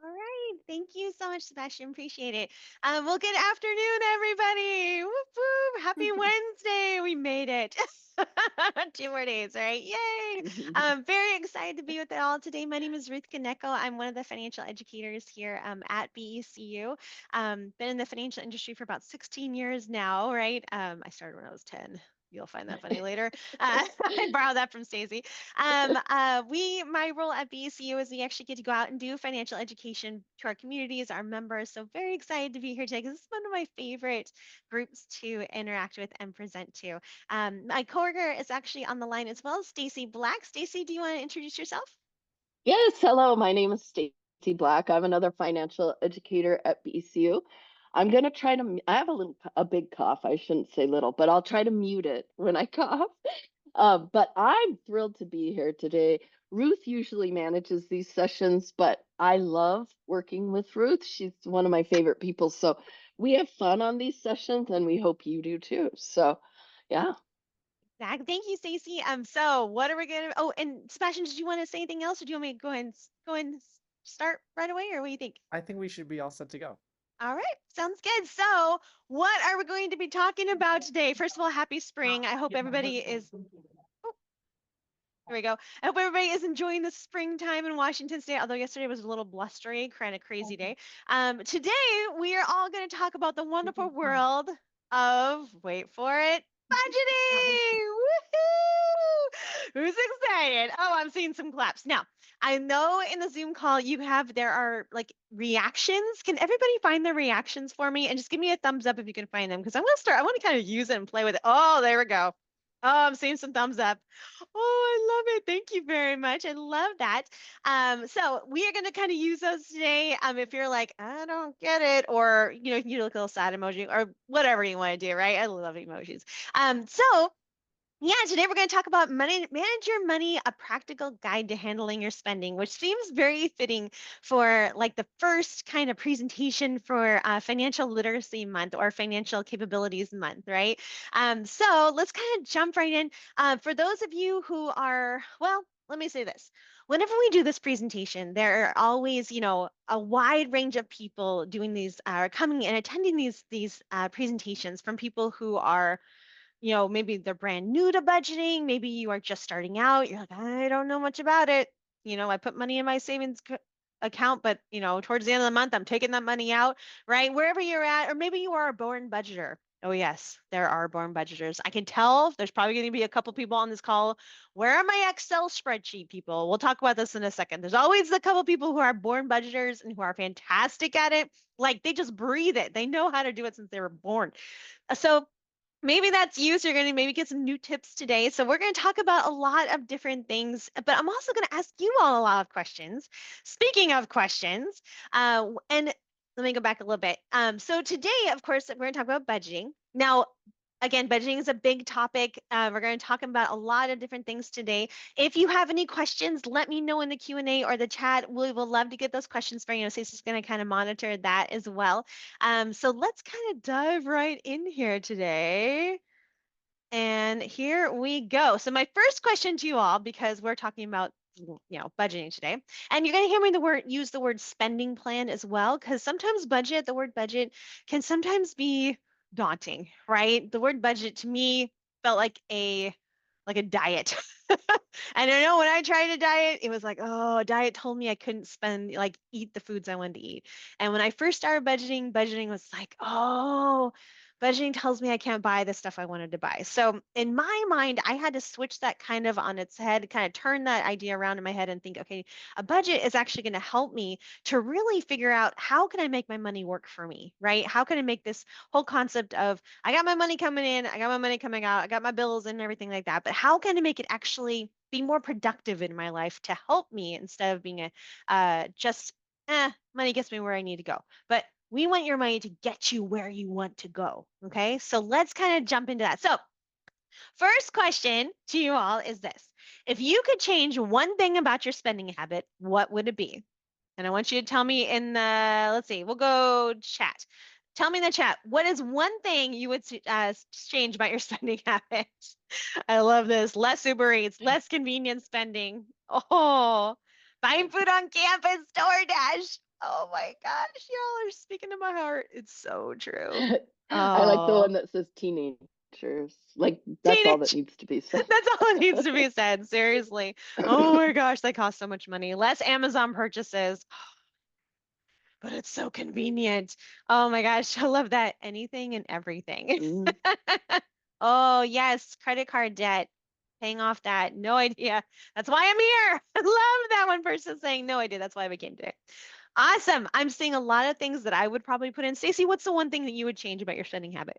All right. Thank you so much, Sebastian. Appreciate it. Well, good afternoon, everybody. Whoop, whoop. Happy Wednesday. We made it. 2 more days, all right? Yay. I'm very excited to be with you all today. My name is Ruth Kaneko. I'm one of the financial educators here at BECU. Been in the financial industry for about 16 years now, right? I started when I was 10. You'll find that funny later. I borrowed that from Stacey. My role at BECU is we actually get to go out and do financial education to our communities, our members. So very excited to be here today because this is one of my favorite groups to interact with and present to. My coworker is actually on the line as well, Stacey Black. Stacey, do you want to introduce yourself? Yes, hello. My name is Stacy Black. I'm another financial educator at BECU. I'm gonna try to. I have a big cough. I shouldn't say little, but I'll try to mute it when I cough. But I'm thrilled to be here today. Ruth usually manages these sessions, but I love working with Ruth. She's one of my favorite people. So we have fun on these sessions, and we hope you do too. So, yeah. Zach, thank you, Stacey. So what are we gonna? Oh, and Sebastian, did you want to say anything else, or do you want me to go and start right away, or what do you think? I think we should be all set to go. All right, sounds good. So, what are we going to be talking about today? First of all, happy spring. I hope everybody is. Oh, here we go. I hope everybody is enjoying the springtime in Washington State. Although yesterday was a little blustery, kind of crazy day. Today we are all going to talk about the wonderful world of, wait for it, budgeting. Woohoo! Who's excited? Oh, I'm seeing some claps. Now, I know in the Zoom call there are like reactions. Can everybody find the reactions for me? And just give me a thumbs up if you can find them because I want to kind of use it and play with it. Oh, there we go. Oh, I'm seeing some thumbs up. Oh, I love it. Thank you very much. I love that. So we are going to kind of use those today. If you're like, I don't get it, or you can do like a little sad emoji or whatever you want to do, right? I love emojis. So yeah, today we're going to talk about money, manage your money, a practical guide to handling your spending, which seems very fitting for like the first kind of presentation for Financial Literacy Month or Financial Capabilities Month, right? So let's kind of jump right in. For those of you who are, well, let me say this. Whenever we do this presentation, there are always, a wide range of people doing these, coming and attending these presentations from people who are maybe they're brand new to budgeting. Maybe you are just starting out. You're like, I don't know much about it. I put money in my account, but towards the end of the month, I'm taking that money out, right? Wherever you're at, or maybe you are a born budgeter. Oh, yes, there are born budgeters. I can tell there's probably going to be a couple people on this call. Where are my Excel spreadsheet people? We'll talk about this in a second. There's always a couple people who are born budgeters and who are fantastic at it. Like they just breathe it. They know how to do it since they were born. So maybe that's you. So you're going to maybe get some new tips today. So we're going to talk about a lot of different things, but I'm also going to ask you all a lot of questions. Speaking of questions, and let me go back a little bit. So today, of course, we're going to talk about budgeting. Now, again, budgeting is a big topic. We're going to talk about a lot of different things today. If you have any questions, let me know in the Q&A or the chat. We will love to get those questions for you. Stacey's going to kind of monitor that as well. So let's kind of dive right in here today. And here we go. So my first question to you all, because we're talking about budgeting today, and you're going to hear me use the word spending plan as well, because sometimes the word budget can sometimes be daunting, right? The word budget to me felt like a diet. And I know when I tried a diet, it was like, oh, a diet told me I couldn't eat the foods I wanted to eat. And when I first started budgeting was like, oh, budgeting tells me I can't buy the stuff I wanted to buy. So in my mind, I had to switch that kind of on its head, kind of turn that idea around in my head and think, okay, a budget is actually going to help me to really figure out how can I make my money work for me, right? How can I make this whole concept of I got my money coming in, I got my money coming out, I got my bills and everything like that, but how can I make it actually be more productive in my life to help me instead of being just money gets me where I need to go. But we want your money to get you where you want to go. Okay. So let's kind of jump into that. So, first question to you all is this: if you could change one thing about your spending habit, what would it be? And I want you to tell me let's see, we'll go chat. Tell me in the chat, what is one thing you would change about your spending habit? I love this. Less Uber Eats, less convenience spending. Oh, buying food on campus, DoorDash. Oh my gosh, y'all are speaking to my heart. It's so true. I like the Oh, one that says teenagers. Like that's all that teenage. needs to be said. That's all that needs to be said. Seriously. Oh my gosh, they cost so much money. Less Amazon purchases, but it's so convenient. Oh my gosh, I love that. Anything and everything. Mm. Oh, yes, credit card debt. Paying off that. No idea. That's why I'm here. I love that one person saying no idea. That's why I became today. Awesome. I'm seeing a lot of things that I would probably put in. Stacey, what's the one thing that you would change about your spending habit?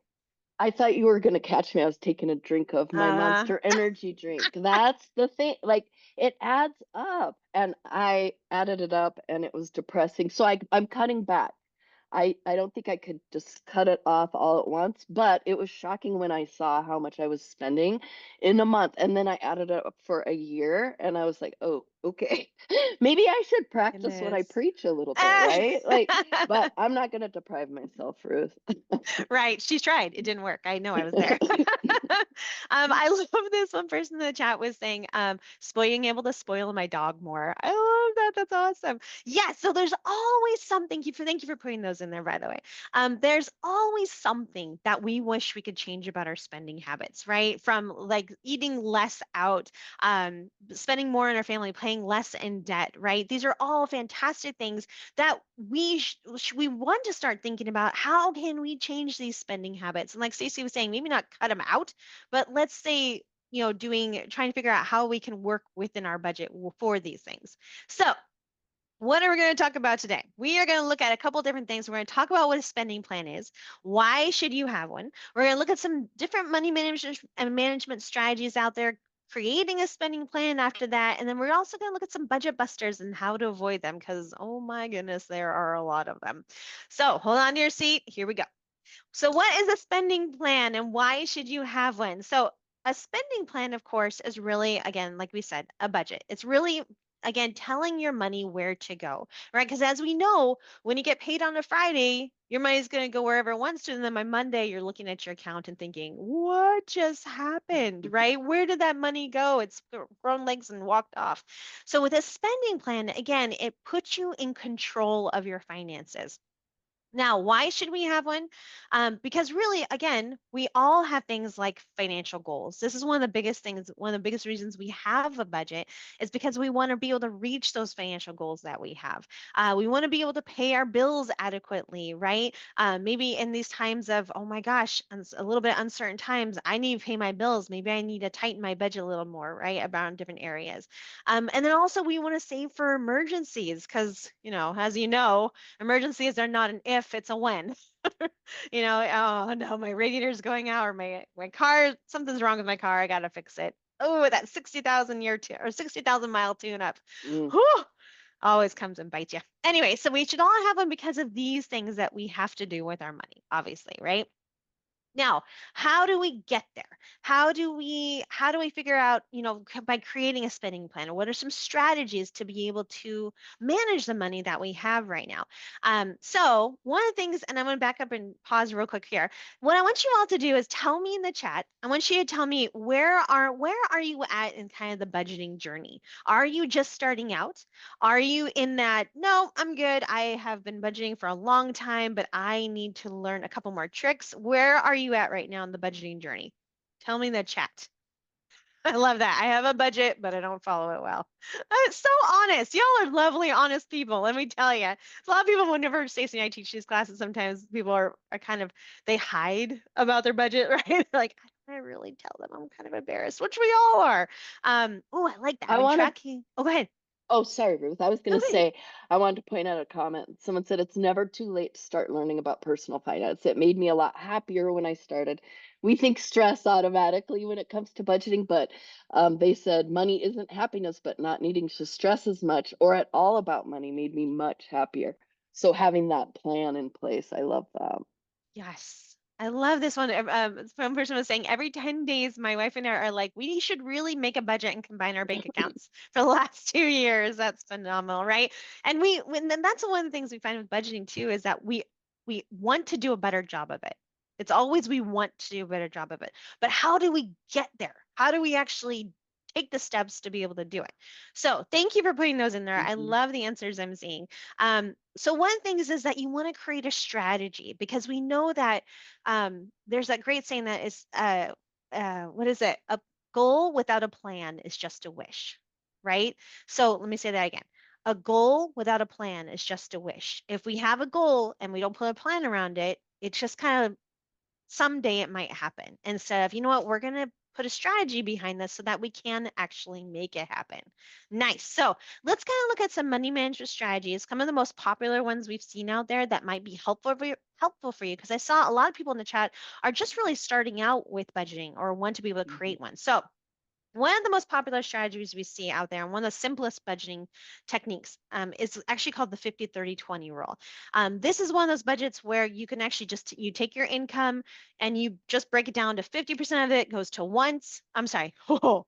I thought you were gonna catch me. I was taking a drink of my Uh, Monster Energy drink. That's the thing. Like it adds up, and I added it up, and it was depressing. So I'm cutting back. I don't think I could just cut it off all at once, but it was shocking when I saw how much I was spending in a month. And then I added it up for a year, and I was like, oh, okay. Maybe I should practice what I goodness. preach a little bit, Ah. right? Like, but I'm not gonna deprive myself, Ruth. Right. She's tried. It didn't work. I know I was there. I love this one person in the chat was saying, being able to spoil my dog more. I love that. That's awesome. Yeah. So there's always something. Thank you for putting those in there, by the way. There's always something that we wish we could change about our spending habits, right? From like eating less out, spending more in our family, paying less in debt, right? These are all fantastic things that we want to start thinking about how can we change these spending habits. And like Stacey was saying, maybe not cut them out, but let's say, trying to figure out how we can work within our budget for these things. So what are we going to talk about today? We are going to look at a couple different things. We're going to talk about what a spending plan is. Why should you have one? We're going to look at some different money management and management strategies out there, creating a spending plan after that. And then we're also going to look at some budget busters and how to avoid them because, oh my goodness, there are a lot of them. So hold on to your seat. Here we go. So, what is a spending plan and why should you have one? So, a spending plan, of course, is really, again, like we said, a budget. It's really, again, telling your money where to go, right? Because as we know, when you get paid on a Friday, your money's going to go wherever it wants to. And then by Monday, you're looking at your account and thinking, what just happened, right? Where did that money go? It's grown legs and walked off. So, with a spending plan, again, it puts you in control of your finances. Now, why should we have one? Because really, again, we all have things like financial goals. This is one of the biggest things, one of the biggest reasons we have a budget is because we want to be able to reach those financial goals that we have. We want to be able to pay our bills adequately, right? Maybe in these times of, oh my gosh, a little bit uncertain times, I need to pay my bills. Maybe I need to tighten my budget a little more, right? Around different areas. And then also, we want to save for emergencies because, as you know, emergencies are not an if, it's a when. Oh no, my radiator's going out or my car, something's wrong with my car, I gotta fix it. Oh, that 60,000 or 60,000 mile tune up. Mm. Whew, always comes and bites you. Anyway, so we should all have them because of these things that we have to do with our money, obviously, right? Now, how do we get there? How do we figure out, by creating a spending plan? What are some strategies to be able to manage the money that we have right now? So one of the things, and I'm going to back up and pause real quick here. What I want you all to do is tell me in the chat. I want you to tell me where are you at in kind of the budgeting journey? Are you just starting out? Are you in that, no, I'm good. I have been budgeting for a long time, but I need to learn a couple more tricks. Where are you at right now in the budgeting journey? Tell me in the chat. I love that. I have a budget, but I don't follow it well. It's so honest. Y'all are lovely, honest people. Let me tell you. A lot of people, whenever Stacey and I teach these classes, sometimes people are kind of, they hide about their budget, right? They're like, I really tell them I'm kind of embarrassed, which we all are. Oh, I like that. I've I been want to tracking. Oh, go ahead. Oh, sorry, Ruth. I was going to Okay. say, I wanted to point out a comment. Someone said it's never too late to start learning about personal finance. It made me a lot happier when I started. We think stress automatically when it comes to budgeting, but they said money isn't happiness, but not needing to stress as much or at all about money made me much happier. So having that plan in place, I love that. Yes. I love this one. One person was saying every 10 days, my wife and I are like, we should really make a budget and combine our bank accounts for the last 2 years. That's phenomenal, right? And then that's one of the things we find with budgeting too, is that we want to do a better job of it. It's always we want to do a better job of it. But how do we get there? How do we actually take the steps to be able to do it. So thank you for putting those in there. I love the answers I'm seeing. So one thing is that you want to create a strategy, because we know that there's that great saying that is, what is it? A goal without a plan is just a wish, right? So let me say that again. A goal without a plan is just a wish. If we have a goal and we don't put a plan around it, it's just kind of someday it might happen. Instead of, you know what, we're going to put a strategy behind this so that we can actually make it happen. Nice. So let's kind of look at some money management strategies, some of the most popular ones we've seen out there that might be helpful for you, because I saw a lot of people in the chat are just really starting out with budgeting or want to be able to create one. So one of the most popular strategies we see out there, and one of the simplest budgeting techniques, is actually called the 50-30-20 rule. This is one of those budgets where you can actually just, you take your income and you just break it down to 50% of it goes to wants. I'm sorry. Oh,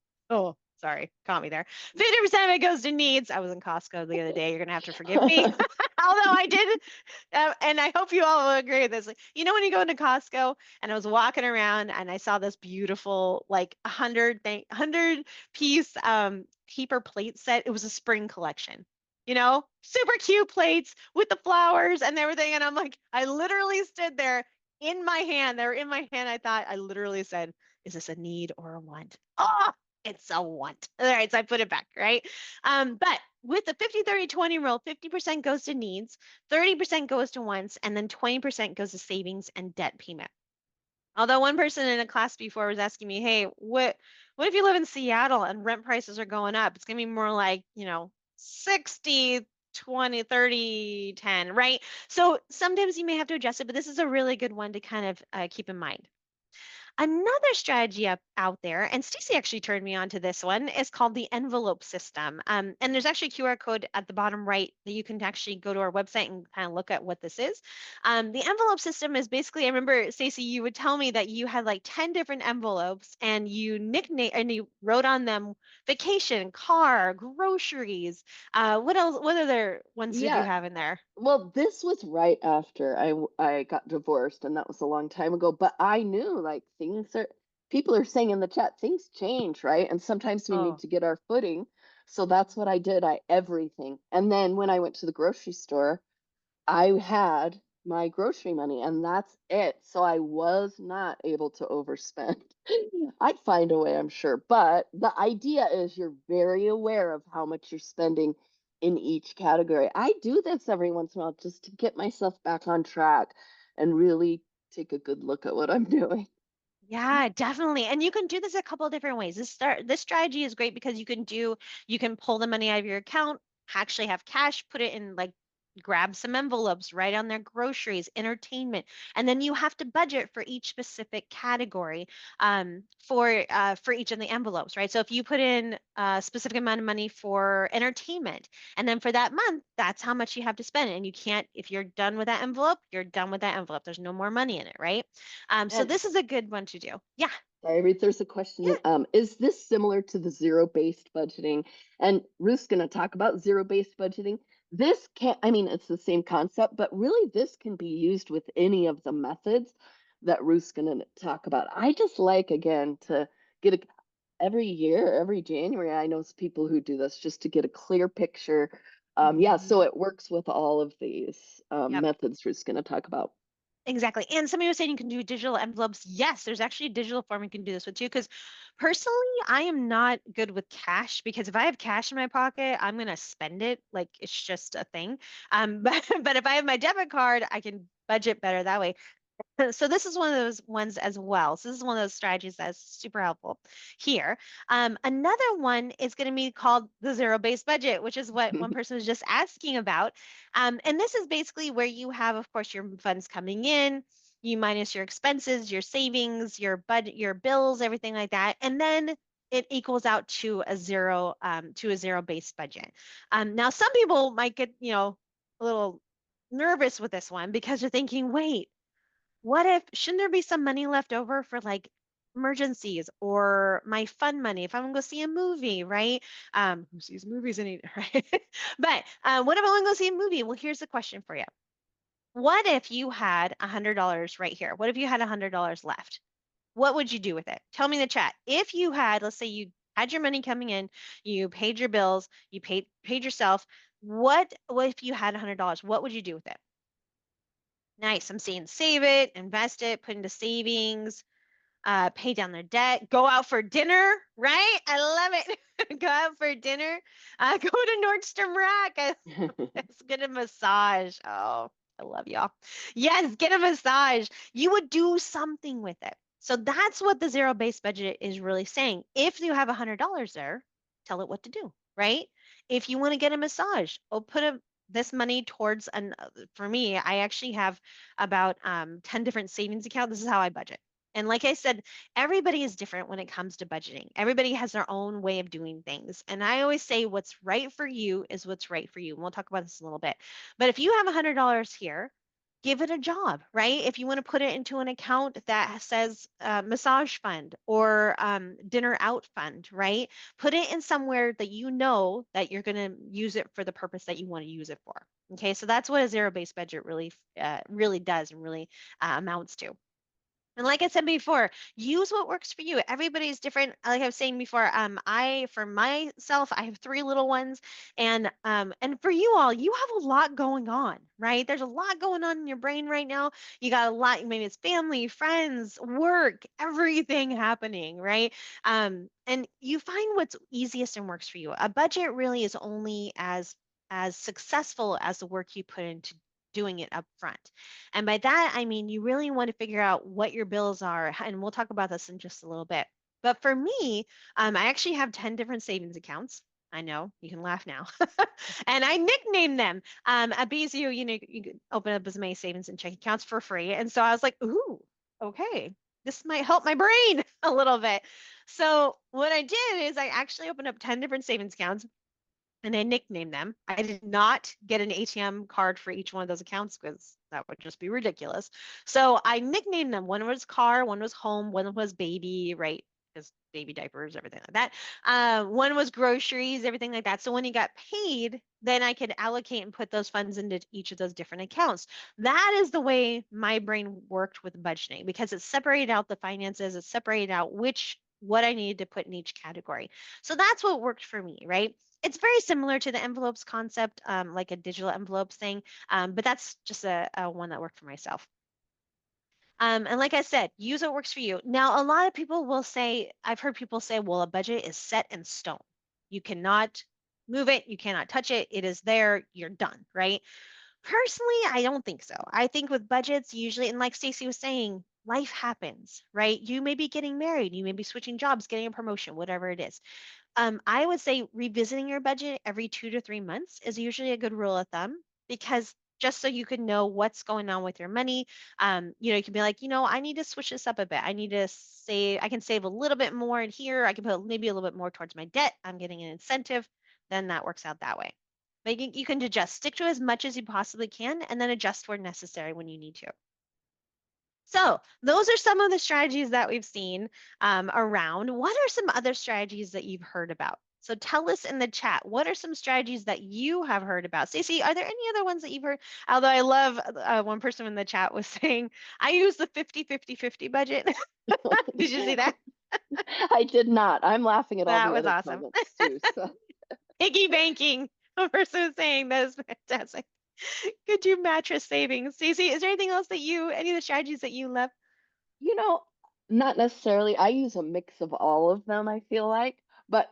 sorry. Caught me there. 50% of it goes to needs. I was in Costco the other day. You're going to have to forgive me. Although I did, and I hope you all will agree with this. Like, you know, when you go into Costco, and I was walking around and I saw this beautiful, like 100 piece paper plate set. It was a spring collection, you know, super cute plates with the flowers and everything. And I'm like, I literally stood there in my hand. They're in my hand. I thought, I literally said, is this a need or a want? Oh, it's a want. All right, so I put it back, right? But with the 50-30-20 rule, 50% goes to needs, 30% goes to wants, and then 20% goes to savings and debt payment. Although one person in a class before was asking me, hey, what if you live in Seattle and rent prices are going up? It's going to be more like, 60, 20, 30, 10, right? So sometimes you may have to adjust it, but this is a really good one to kind of keep in mind. Another strategy out there, and Stacey actually turned me on to this one, is called the envelope system. And there's actually a QR code at the bottom right that you can actually go to our website and kind of look at what this is. The envelope system is basically, I remember, Stacey, you would tell me that you had like 10 different envelopes and you wrote on them vacation, car, groceries. What else? What other ones did you Yeah. have in there? Well, this was right after I got divorced, and that was a long time ago. But I knew, like, people are saying in the chat, things change, right? And sometimes we need Oh, to get our footing. So that's what I did. Everything. And then when I went to the grocery store, I had my grocery money, and that's it. So I was not able to overspend. I'd find a way, I'm sure. But the idea is you're very aware of how much you're spending in each category. I do this every once in a while just to get myself back on track and really take a good look at what I'm doing. yeah, definitely. And you can do this a couple of different ways. This strategy is great because you can pull the money out of your account, actually have cash, put it in, like, grab some envelopes, write on their groceries, entertainment, and then you have to budget for each specific category for each of the envelopes, right? So if you put in a specific amount of money for entertainment, and then for that month, that's how much you have to spend. And you can't, if you're done with that envelope, you're done with that envelope. There's no more money in it, right? So And this is a good one to do. Yeah. sorry, Ruth, there's a question. Yeah. Is this similar to the zero-based budgeting? And Ruth's going to talk about zero-based budgeting. This can, I mean, it's the same concept, but really this can be used with any of the methods that Ruth's going to talk about. I just like, again, to get every year, every January, I know people who do this just to get a clear picture. Yeah, Mhm. so it works with all of these Yep. methods Ruth's going to talk about. Exactly. And somebody was saying you can do digital envelopes. Yes, there's actually a digital form you can do this with too. Because personally, I am not good with cash, because if I have cash in my pocket, I'm gonna spend it like it's just a thing. But if I have my debit card, I can budget better that way. So this is one of those ones as well. So this is one of those strategies that's super helpful here. Another one is going to be called the zero-based budget, which is what one person was just asking about. And this is basically where you have, of course, your funds coming in, you minus your expenses, your savings, your budget, your bills, everything like that, and then it equals out to a zero-based budget. Now, some people might get, a little nervous with this one because they're thinking, wait, what if, shouldn't there be some money left over for like emergencies or my fun money if I'm gonna go see a movie, right? Who sees movies any, right? But what if I want to go see a movie? Well, here's the question for you. What if you had $100 right here? What if you had $100 left? What would you do with it? Tell me in the chat. If you had, let's say you had your money coming in, you paid your bills, you paid yourself. What if you had $100? What would you do with it? Nice. I'm saying save it, invest it, put into savings, pay down their debt, go out for dinner, right? I love it. Go out for dinner, go to Nordstrom Rack. Let's get a massage. Oh, I love y'all. Yes, get a massage. You would do something with it. So that's what the zero-based budget is really saying. If you have $100 there, tell it what to do, right? If you want to get a massage, put this money towards for me, I actually have about 10 different savings accounts. This is how I budget. And like I said, everybody is different when it comes to budgeting. Everybody has their own way of doing things. And I always say what's right for you is what's right for you. And we'll talk about this a little bit. But if you have $100 here, give it a job, right? If you want to put it into an account that says massage fund or dinner out fund, right? Put it in somewhere that you know that you're going to use it for the purpose that you want to use it for. Okay, so that's what a zero-based budget really does and really amounts to. And like I said before, use what works for you. Everybody's different. Like I was saying before, for myself, I have three little ones, and for you all, you have a lot going on, right? There's a lot going on in your brain right now. You got a lot, maybe it's family, friends, work, everything happening, right? And you find what's easiest and works for you. A budget really is only as successful as the work you put into doing it up front. And by that, I mean, you really want to figure out what your bills are. And we'll talk about this in just a little bit. But for me, I actually have 10 different savings accounts. I know you can laugh now. And I nicknamed them. At BECU, you can open up as many savings and checking accounts for free. And so I was like, ooh, okay, this might help my brain a little bit. So what I did is I actually opened up 10 different savings accounts and I nicknamed them. I did not get an ATM card for each one of those accounts because that would just be ridiculous. So I nicknamed them. One was car, one was home, one was baby, right? Because baby diapers, everything like that. One was groceries, everything like that. So when you got paid, then I could allocate and put those funds into each of those different accounts. That is the way my brain worked with budgeting because it separated out the finances, it separated out what I needed to put in each category. So that's what worked for me, right? It's very similar to the envelopes concept, like a digital envelopes thing, but that's just a one that worked for myself. And like I said, use what works for you. Now, a lot of people will say, I've heard people say, well, a budget is set in stone. You cannot move it, you cannot touch it. It is there, you're done, right? Personally, I don't think so. I think with budgets, usually, and like Stacey was saying, life happens, right? You may be getting married, you may be switching jobs, getting a promotion, whatever it is. I would say revisiting your budget every 2 to 3 months is usually a good rule of thumb because just so you can know what's going on with your money. You can be like, I need to switch this up a bit. I need to save, I can save a little bit more in here. I can put maybe a little bit more towards my debt. I'm getting an incentive. Then that works out that way. But you can adjust, stick to as much as you possibly can, and then adjust where necessary when you need to. So those are some of the strategies that we've seen around. What are some other strategies that you've heard about? So tell us in the chat, what are some strategies that you have heard about? Stacey, are there any other ones that you've heard? Although I love one person in the chat was saying, I use the 50-50-50 budget. Did you see that? I did not. I'm laughing at all That the was other awesome. comments too. So. Piggy banking. A person was saying that is fantastic. Could you mattress savings? Stacey, is there anything else any of the strategies that you love? You know, not necessarily. I use a mix of all of them, I feel like. But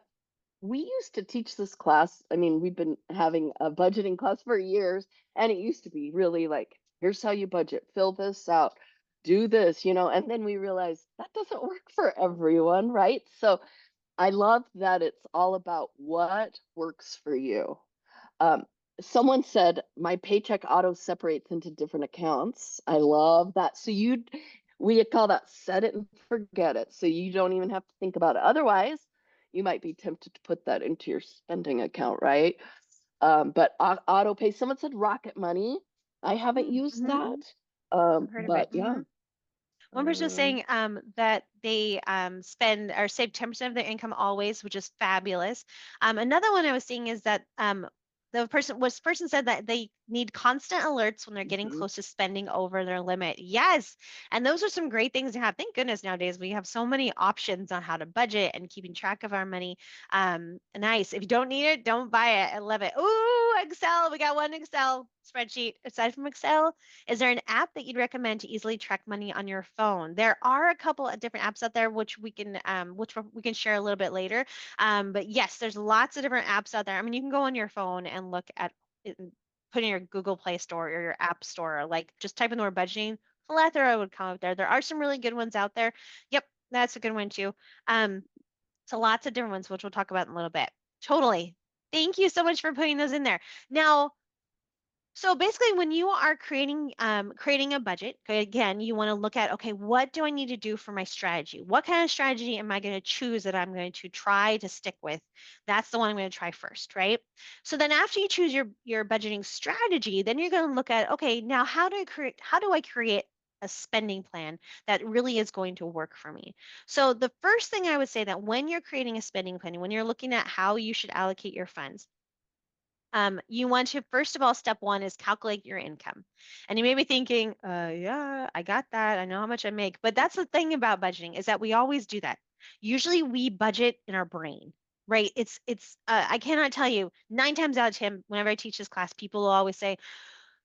we used to teach this class. I mean, we've been having a budgeting class for years, and it used to be really like, here's how you budget, fill this out, do this, and then we realized that doesn't work for everyone, right? So I love that it's all about what works for you. Um, Someone said my paycheck auto separates into different accounts. I love that. So we call that set it and forget it. So you don't even have to think about it. Otherwise, you might be tempted to put that into your spending account, right? But auto pay, someone said Rocket Money. I haven't used that. I've heard of it. But yeah. One person was saying that they spend or save 10% of their income always, which is fabulous. Another one I was seeing is that this person said that they need constant alerts when they're getting Mhm. close to spending over their limit. Yes. And those are some great things to have. Thank goodness nowadays we have so many options on how to budget and keeping track of our money. Nice. If you don't need it, don't buy it. I love it. Ooh, Excel. We got one Excel spreadsheet. Aside from Excel, is there an app that you'd recommend to easily track money on your phone? There are a couple of different apps out there which we can share a little bit later. But yes, there's lots of different apps out there. I mean, you can go on your phone and look at it, put in your Google Play Store or your App Store, like just type in the word budgeting. Plethora would come up there. There are some really good ones out there. Yep, that's a good one too. Um, so lots of different ones, which we'll talk about in a little bit. Totally. Thank you so much for putting those in there. Now, so basically, when you are creating a budget, okay, again, you want to look at, okay, what do I need to do for my strategy? What kind of strategy am I going to choose that I'm going to try to stick with? That's the one I'm going to try first, right? So then after you choose your budgeting strategy, then you're going to look at, okay, now how do I create a spending plan that really is going to work for me? So the first thing I would say that when you're creating a spending plan, when you're looking at how you should allocate your funds, you want to, first of all, step one is calculate your income. And you may be thinking, yeah, I got that. I know how much I make. But that's the thing about budgeting is that we always do that. Usually we budget in our brain, right? I cannot tell you 9 times out of 10, whenever I teach this class, people will always say,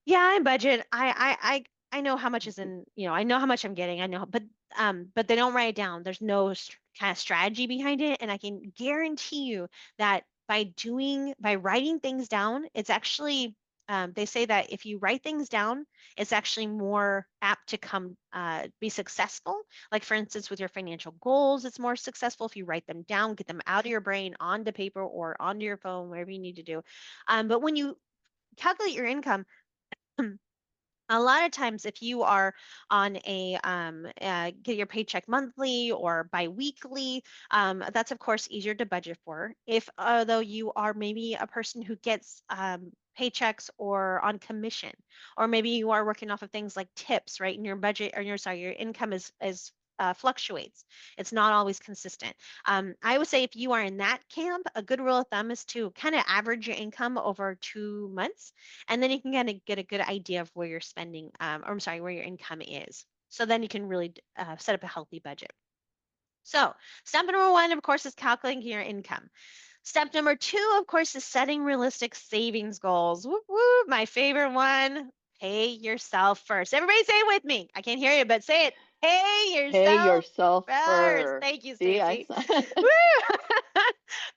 yeah, I budget. I know how much is in, I know how much I'm getting. I know, but they don't write it down. There's no kind of strategy behind it. And I can guarantee you that by writing things down, it's actually they say that if you write things down, it's actually more apt to be successful. Like for instance, with your financial goals, it's more successful if you write them down, get them out of your brain onto paper or onto your phone, whatever you need to do. But when you calculate your income, a lot of times if you are on get your paycheck monthly or biweekly, that's of course easier to budget for. If Although you are maybe a person who gets paychecks or on commission, or maybe you are working off of things like tips, right? And your budget or your income is fluctuates. It's not always consistent. I would say if you are in that camp, a good rule of thumb is to kind of average your income over 2 months, and then you can kind of get a good idea of where you're spending, or I'm sorry, where your income is. So then you can really set up a healthy budget. So step number one, of course, is calculating your income. Step number two, of course, is setting realistic savings goals. Whoop, whoop, my favorite one. Pay yourself first. Everybody say it with me. I can't hear you, but say it. Pay Pay yourself yourself first. first. Thank you, See, I Stacy. saw. Woo!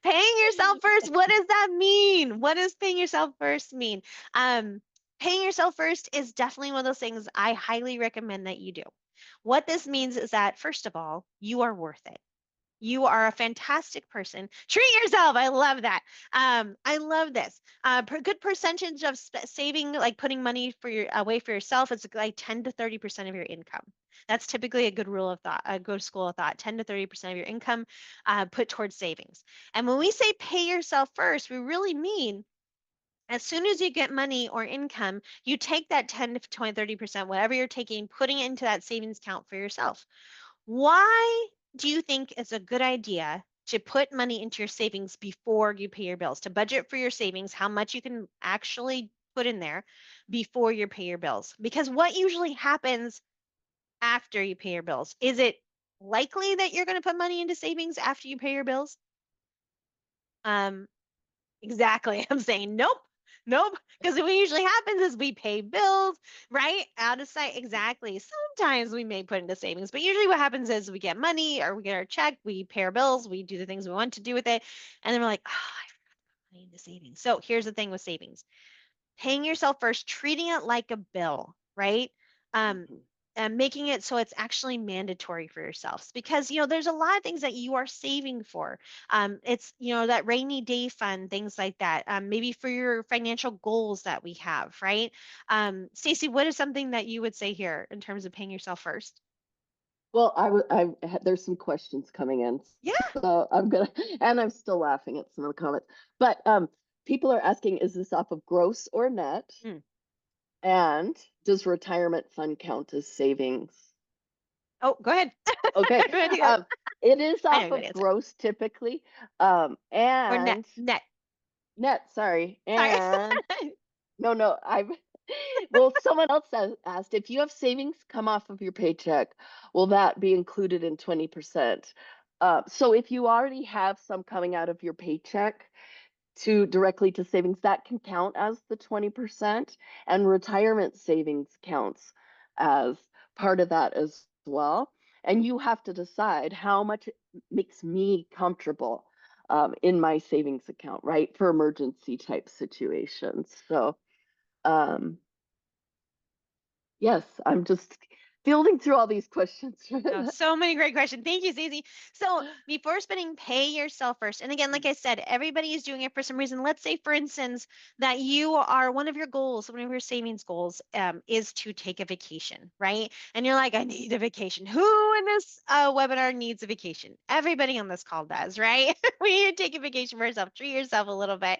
Paying yourself first. What does that mean? What does paying yourself first mean? Um, Paying yourself first is definitely one of those things I highly recommend that you do. What this means is that, first of all, you are worth it. You are a fantastic person. Treat yourself. I love that. I love this. Good percentage of saving, like putting money away for yourself, is like 10 to 30% of your income. That's typically a good rule of thought, a good school of thought. 10 to 30% of your income put towards savings. And when we say pay yourself first, we really mean as soon as you get money or income, you take that 10 to 20, 30%, whatever you're taking, putting it into that savings account for yourself. Why do you think it's a good idea to put money into your savings before you pay your bills, to budget for your savings, how much you can actually put in there before you pay your bills? Because what usually happens after you pay your bills? Is it likely that you're going to put money into savings after you pay your bills? Um, Exactly. I'm saying nope. Nope. Because what usually happens is we pay bills, right? Out of sight. Exactly. Sometimes we may put into savings, but usually what happens is we get money or we get our check, we pay our bills, we do the things we want to do with it. And then we're like, oh, I forgot to put money into savings. So here's the thing with savings: paying yourself first, treating it like a bill, right? Um, Mhm. and making it so it's actually mandatory for yourselves, because there's a lot of things that you are saving for. It's that rainy day fund, things like that. Maybe for your financial goals that we have, right? Stacey, what is something that you would say here in terms of paying yourself first? Well, there's some questions coming in, Yeah. so I'm gonna, and I'm still laughing at some of the comments. But people are asking, is this off of gross or net? Mm. And does retirement fund count as savings? Oh, go ahead. Okay, Everybody go. it is I know off a good of answer. gross typically, Or net. and Net. net, sorry. Sorry. And no, I've well, someone else asked if you have savings come off of your paycheck, will that be included in 20%? So if you already have some coming out of your paycheck to directly to savings, that can count as the 20%, and retirement savings counts as part of that as well. And you have to decide how much it makes me comfortable in my savings account, right? For emergency type situations. So, um, yes, I'm just fielding through all these questions. Oh, so many great questions. Thank you, Stacey. So before spending, pay yourself first. And again, like I said, everybody is doing it for some reason. Let's say, for instance, that you are one of your goals, one of your savings goals, is to take a vacation, right? And you're like, I need a vacation. Who in this webinar needs a vacation? Everybody on this call does, right? We need to take a vacation for yourself, treat yourself a little bit.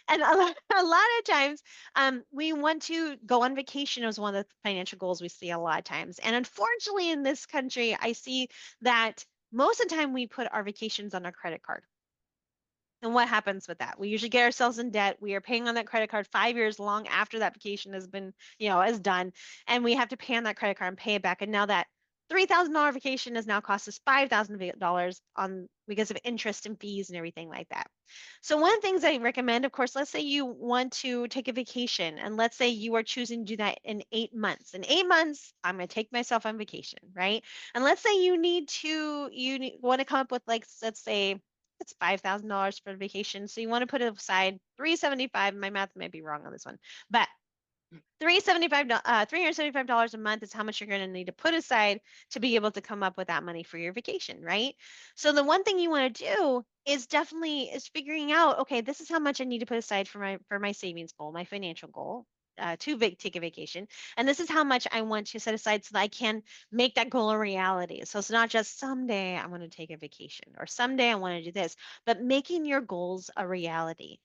And a lot of times, we want to go on vacation as one of the financial goals we see a lot of times. And unfortunately, in this country, I see that most of the time we put our vacations on our credit card. And what happens with that? We usually get ourselves in debt. We are paying on that credit card 5 years long after that vacation has been, is done. And we have to pay on that credit card and pay it back. And now that $3,000 vacation has now cost us $5,000 on because of interest and fees and everything like that. So one of the things I recommend, of course, let's say you want to take a vacation, and let's say you are choosing to do that in 8 months. In 8 months, I'm going to take myself on vacation, right? And let's say want to come up with, like, let's say it's $5,000 for vacation. So you want to put aside 375. My math might be wrong on this one, but $375 a month is how much you're going to need to put aside to be able to come up with that money for your vacation, right? So the one thing you want to do is definitely is figuring out, okay, this is how much I need to put aside for my savings goal, my financial goal. Take a vacation, and this is how much I want to set aside so that I can make that goal a reality. So it's not just someday I want to take a vacation or someday I want to do this, but making your goals a reality.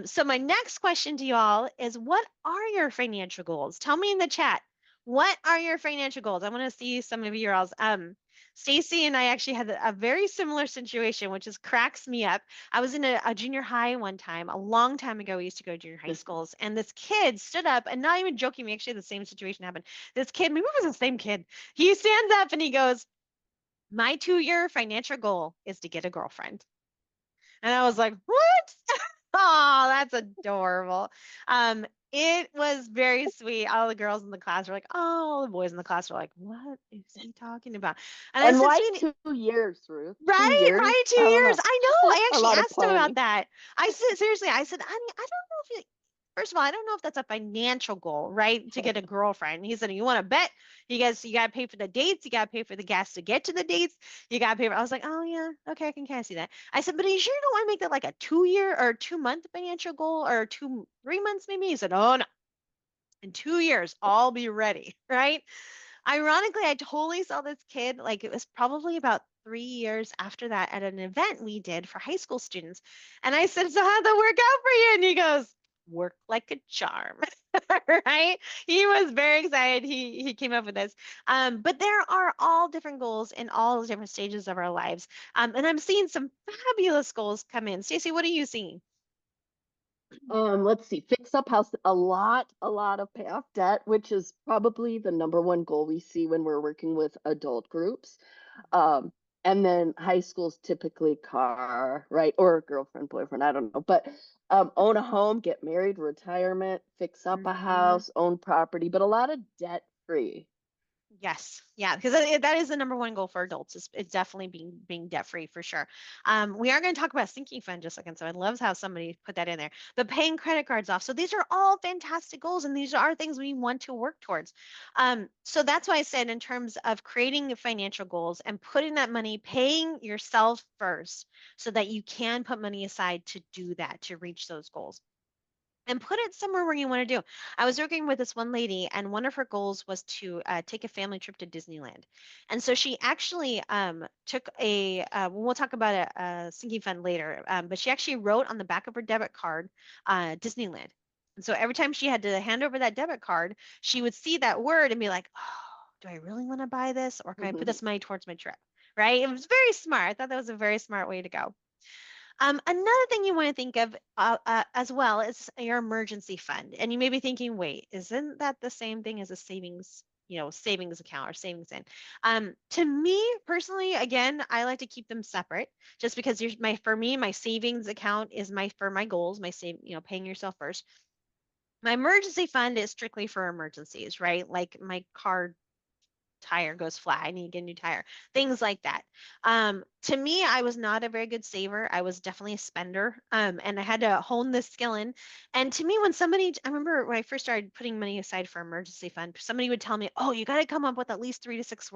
So my next question to you all is, what are your financial goals? Tell me in the chat. What are your financial goals? I want to see some of yours. Stacy and I actually had a very similar situation, which is cracks me up. I was in a junior high one time, a long time ago. We used to go to junior high schools, and this kid stood up, and not even joking, we actually had the same situation happen. This kid, maybe it was the same kid. He stands up and he goes, "My 2-year financial goal is to get a girlfriend." And I was like, "What?" Oh, that's adorable. It was very sweet. All the girls in the class were like, "Oh," all the boys in the class were like, "What is he talking about?" And I And said, why "Sweetie, 2 years, Ruth? Two right, years? right, 2 I don't years. know. I know. I A actually lot of asked him about planning. that. I said, seriously, I said, honey, I don't know if you, first of all, I don't know if that's a financial goal, right? To get a girlfriend. He said, you want to bet? You got to pay for the dates. You got to pay for the gas to get to the dates. You got to pay for, I was like, oh, yeah, okay, I can kind of see that. I said, but you sure don't want to make that like a 2-year or 2-month financial goal or 3 months maybe? He said, oh, no. In 2 years, I'll be ready, right? Ironically, I totally saw this kid, like it was probably about 3 years after that at an event we did for high school students. And I said, "So how'd that work out for you?" And he goes, "Work like a charm." Right? He was very excited. He came up with this. But there are all different goals in all the different stages of our lives. And I'm seeing some fabulous goals come in. Stacey, what are you seeing? Let's see, fix up house, a lot of pay off debt, which is probably the number one goal we see when we're working with adult groups. Um, and then high school's typically car, right? Or girlfriend, boyfriend, I don't know. But own a home, get married, retirement, fix up a Mhm. house, own property, but a lot of debt free. Yes, yeah, because that is the number one goal for adults. It's definitely being debt free for sure. We are going to talk about sinking fund in just a second. So I love how somebody put that in there. But paying credit cards off. So these are all fantastic goals, and these are things we want to work towards. So that's why I said in terms of creating financial goals and putting that money, paying yourself first, so that you can put money aside to do that to reach those goals and put it somewhere where you want to do. I was working with this one lady, and one of her goals was to take a family trip to Disneyland. And so she actually took we'll talk about a sinking fund later, but she actually wrote on the back of her debit card Disneyland. And so every time she had to hand over that debit card, she would see that word and be like, oh, do I really want to buy this? Or can I put this money towards my trip? Right? It was very smart. I thought that was a very smart way to go. Another thing you want to think of as well is your emergency fund. And you may be thinking, wait, isn't that the same thing as a savings, savings account or savings in? To me personally, again, I like to keep them separate just because for me, my savings account is for my goals, paying yourself first. My emergency fund is strictly for emergencies, right? Like my car tire goes flat. I need to get a new tire. Things like that. To me, I was not a very good saver. I was definitely a spender. And I had to hone this skill in. And to me, I remember when I first started putting money aside for emergency fund, somebody would tell me, "Oh, you got to come up with at least 3 to 6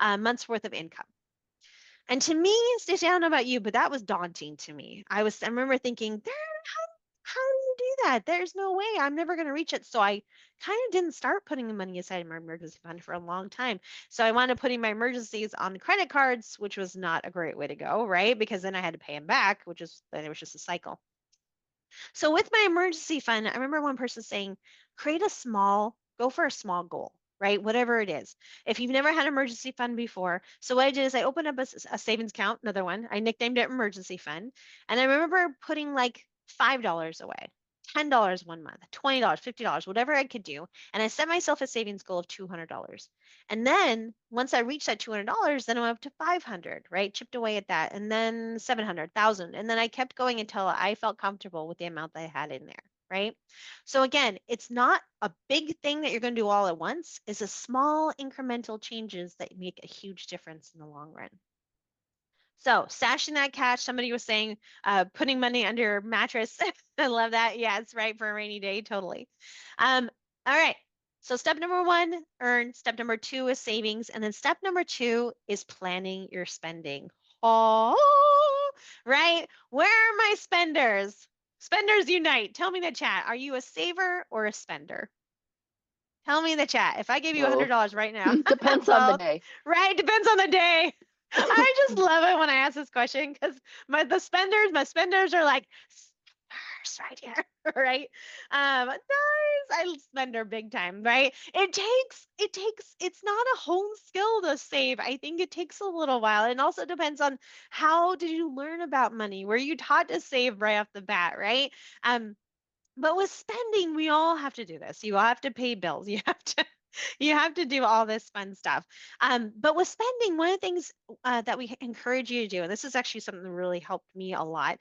months worth of income." And to me, Stacey, I don't know about you, but that was daunting to me. I remember thinking, how do you do that? There's no way. I'm never going to reach it. So I kind of didn't start putting the money aside in my emergency fund for a long time. So I wound up putting my emergencies on credit cards, which was not a great way to go, right? Because then I had to pay them back, then it was just a cycle. So with my emergency fund, I remember one person saying, go for a small goal, right? Whatever it is. If you've never had an emergency fund before, so what I did is I opened up a savings account, another one. I nicknamed it emergency fund. And I remember putting like $5 away. $10 one month, $20, $50, whatever I could do. And I set myself a savings goal of $200. And then once I reached that $200, then I went up to 500, right? Chipped away at that. And then 700, 1,000. And then I kept going until I felt comfortable with the amount that I had in there, right? So again, it's not a big thing that you're going to do all at once. It's a small incremental changes that make a huge difference in the long run. So stashing that cash, somebody was saying, putting money under your mattress. I love that. Yeah, it's right for a rainy day. Totally. All right. So step number 1, earn. Step number 2 is savings. And then step number 2 is planning your spending. Oh, right. Where are my spenders? Spenders unite. Tell me in the chat. Are you a saver or a spender? Tell me in the chat. If I gave you Both. $100 right now, Depends on the both. day. Right? Depends on the day. I just love it when I ask this question because my spenders are like spenders right here, right? Nice. I spender big time, right? It's not a home skill to save. I think it takes a little while. It also depends on how did you learn about money? Were you taught to save right off the bat, right? But with spending, we all have to do this. You all have to pay bills. You have to do all this fun stuff. But with spending, one of the things that we encourage you to do, and this is actually something that really helped me a lot,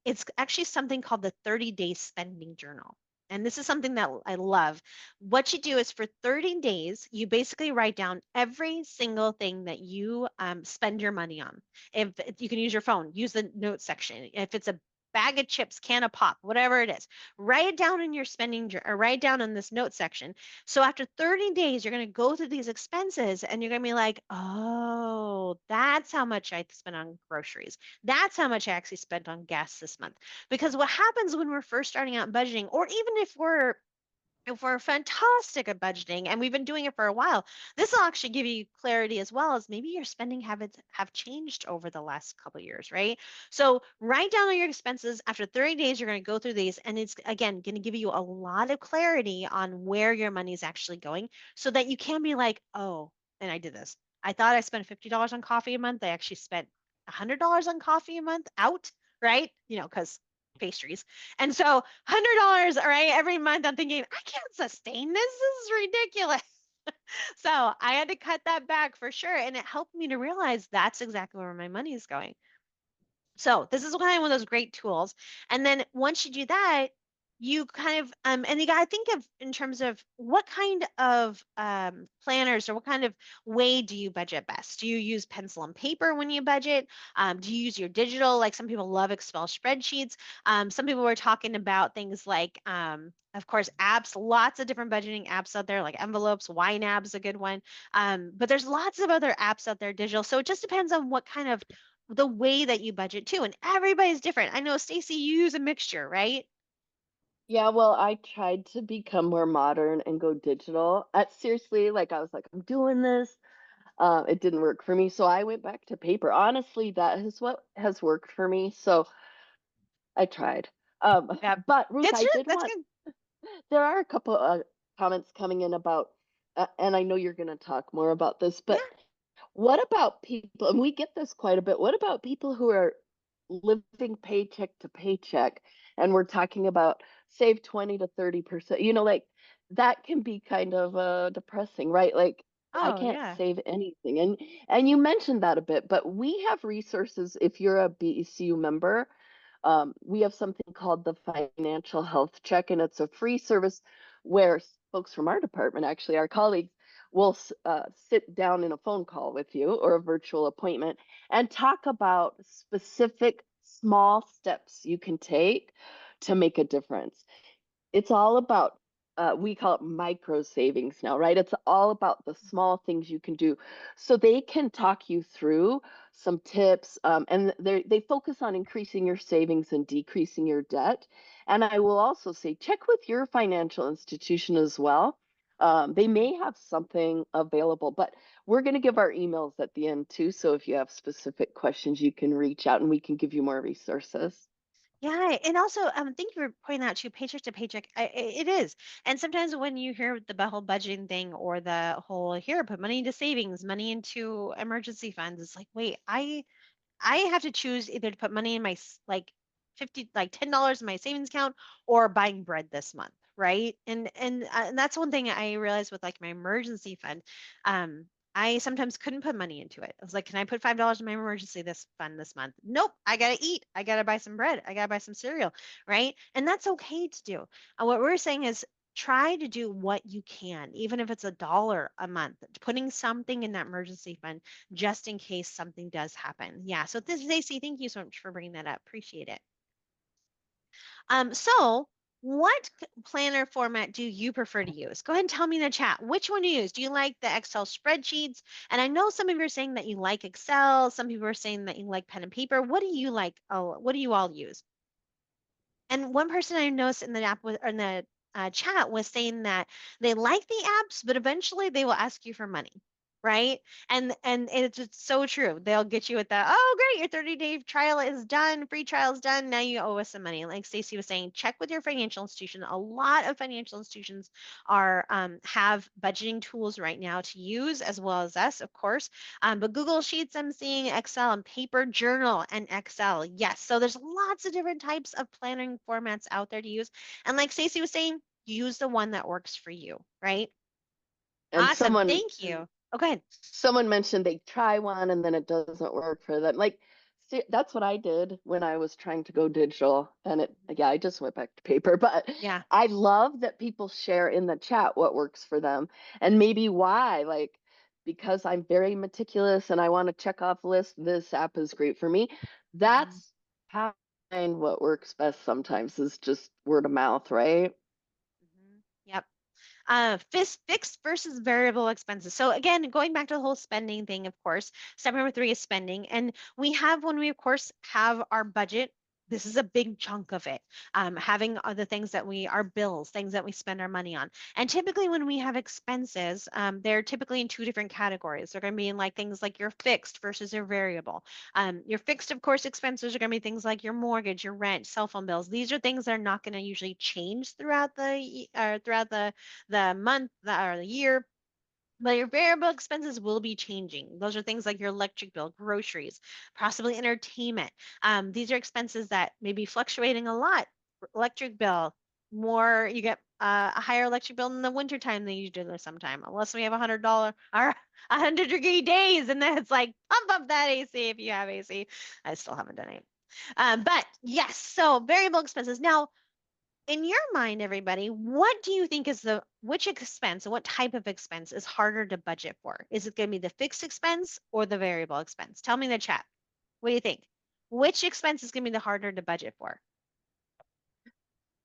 it's actually something called the 30-day spending journal. And this is something that I love. What you do is for 30 days, you basically write down every single thing that you spend your money on. If you can use your phone, use the notes section. If it's a bag of chips, can of pop, whatever it is, write it down in your or write it down in this note section. So after 30 days, you're going to go through these expenses and you're going to be like, oh, that's how much I spent on groceries. That's how much I actually spent on gas this month. Because what happens when we're first starting out budgeting, or even if we're fantastic at budgeting and we've been doing it for a while, this will actually give you clarity as well as maybe your spending habits have changed over the last couple of years, right? So write down all your expenses. After 30 days, you're going to go through these and it's again going to give you a lot of clarity on where your money is actually going so that you can be like, oh, and I did this. I thought I spent $50 on coffee a month. I actually spent $100 on coffee a month out, right? Because pastries. And so $100, all right, every month I'm thinking, I can't sustain this. This is ridiculous. So I had to cut that back for sure. And it helped me to realize that's exactly where my money is going. So this is kind of one of those great tools. And then once you do that, you kind of and you got to think of in terms of what kind of planners or what kind of way do you budget best? Do you use pencil and paper when you budget? Do you use your digital? Like some people love Excel spreadsheets. Some people were talking about things like of course, apps, lots of different budgeting apps out there, like envelopes, YNAB's a good one. But there's lots of other apps out there, digital. So it just depends on what kind of the way that you budget too. And everybody's different. I know, Stacy, you use a mixture, right? Yeah, well, I tried to become more modern and go digital. Seriously, like I was like, I'm doing this. It didn't work for me, so I went back to paper. Honestly, that is what has worked for me. So I tried. Yep. But Ruth, That's I good. did That's want. good. There are a couple comments coming in about, and I know you're going to talk more about this, Yeah. but What about people, and we get this quite a bit, what about people who are living paycheck to paycheck? And we're talking about save 20 to 30%, like that can be kind of depressing, right? Like I Oh, can't yeah. save anything. And you mentioned that a bit, but we have resources if you're a BECU member. We have something called the Financial Health Check, and it's a free service where folks from our department, actually, our colleagues, will sit down in a phone call with you or a virtual appointment and talk about specific small steps you can take to make a difference. It's all about, we call it micro savings now, right? It's all about the small things you can do. So they can talk you through some tips, and they focus on increasing your savings and decreasing your debt. And I will also say, check with your financial institution as well. They may have something available, but we're going to give our emails at the end too. So if you have specific questions, you can reach out and we can give you more resources. Yeah, and also, thank you for pointing out too, paycheck to paycheck. It is, and sometimes when you hear the whole budgeting thing or the whole here, put money into savings, money into emergency funds, it's like, wait, I have to choose either to put money in my like 50 like $10 in my savings account or buying bread this month, right? And that's one thing I realized with like my emergency fund. um I sometimes couldn't put money into it. I was like, can I put $5 in my emergency this fund this month? Nope. I gotta eat. I gotta buy some bread. I gotta buy some cereal, right? And that's okay to do. What we're saying is try to do what you can, even if it's $1 a month, putting something in that emergency fund just in case something does happen. Yeah. So this is AC. Thank you so much for bringing that up. Appreciate it. So what planner format do you prefer to use? Go ahead and tell me in the chat which one you use. Do you like the Excel spreadsheets? And I know some of you are saying that you like Excel. Some people are saying that you like pen and paper. What do you like? Oh, what do you all use? And one person I noticed in the app was or in the chat was saying that they like the apps, but eventually they will ask you for money, right? And it's just so true. They'll get you with that. Oh, great, your 30-day trial is done, free trial is done. Now you owe us some money. Like Stacey was saying, check with your financial institution. A lot of financial institutions are have budgeting tools right now to use, as well as us, of course. But Google Sheets, I'm seeing Excel and paper journal and Excel. Yes. So there's lots of different types of planning formats out there to use. And like Stacey was saying, use the one that works for you, right? And Awesome. Thank you. Oh, go ahead. someone mentioned they try one and then it doesn't work for them. Like, see, that's what I did when I was trying to go digital. And yeah, I just went back to paper. But Yeah. I love that people share in the chat what works for them and maybe why. Like, because I'm very meticulous and I want to check off list, this app is great for me. Mhm. That's how I find what works best sometimes is just word of mouth, right? Mhm. Yep. Fixed versus variable expenses. So again, going back to the whole spending thing, of course, step number three is spending. And we have, when we of course have our budget, this is a big chunk of it. Having other things that our bills, things that we spend our money on. And typically when we have expenses, they're typically in two different categories. They're going to be in like things like your fixed versus your variable. Your fixed, of course, expenses are going to be things like your mortgage, your rent, cell phone bills. These are things that are not going to usually change throughout the month or the year. But your variable expenses will be changing. Those are things like your electric bill, groceries, possibly entertainment. These are expenses that may be fluctuating a lot. Electric bill, more you get a higher electric bill in the wintertime than you do the sometime, unless we have $100 or 100-degree days, and then it's like pump up that AC if you have AC. I still haven't done it. But yes, so variable expenses. Now, in your mind, everybody, what do you think is which expense and what type of expense is harder to budget for? Is it going to be the fixed expense or the variable expense? Tell me in the chat. What do you think? Which expense is going to be the harder to budget for?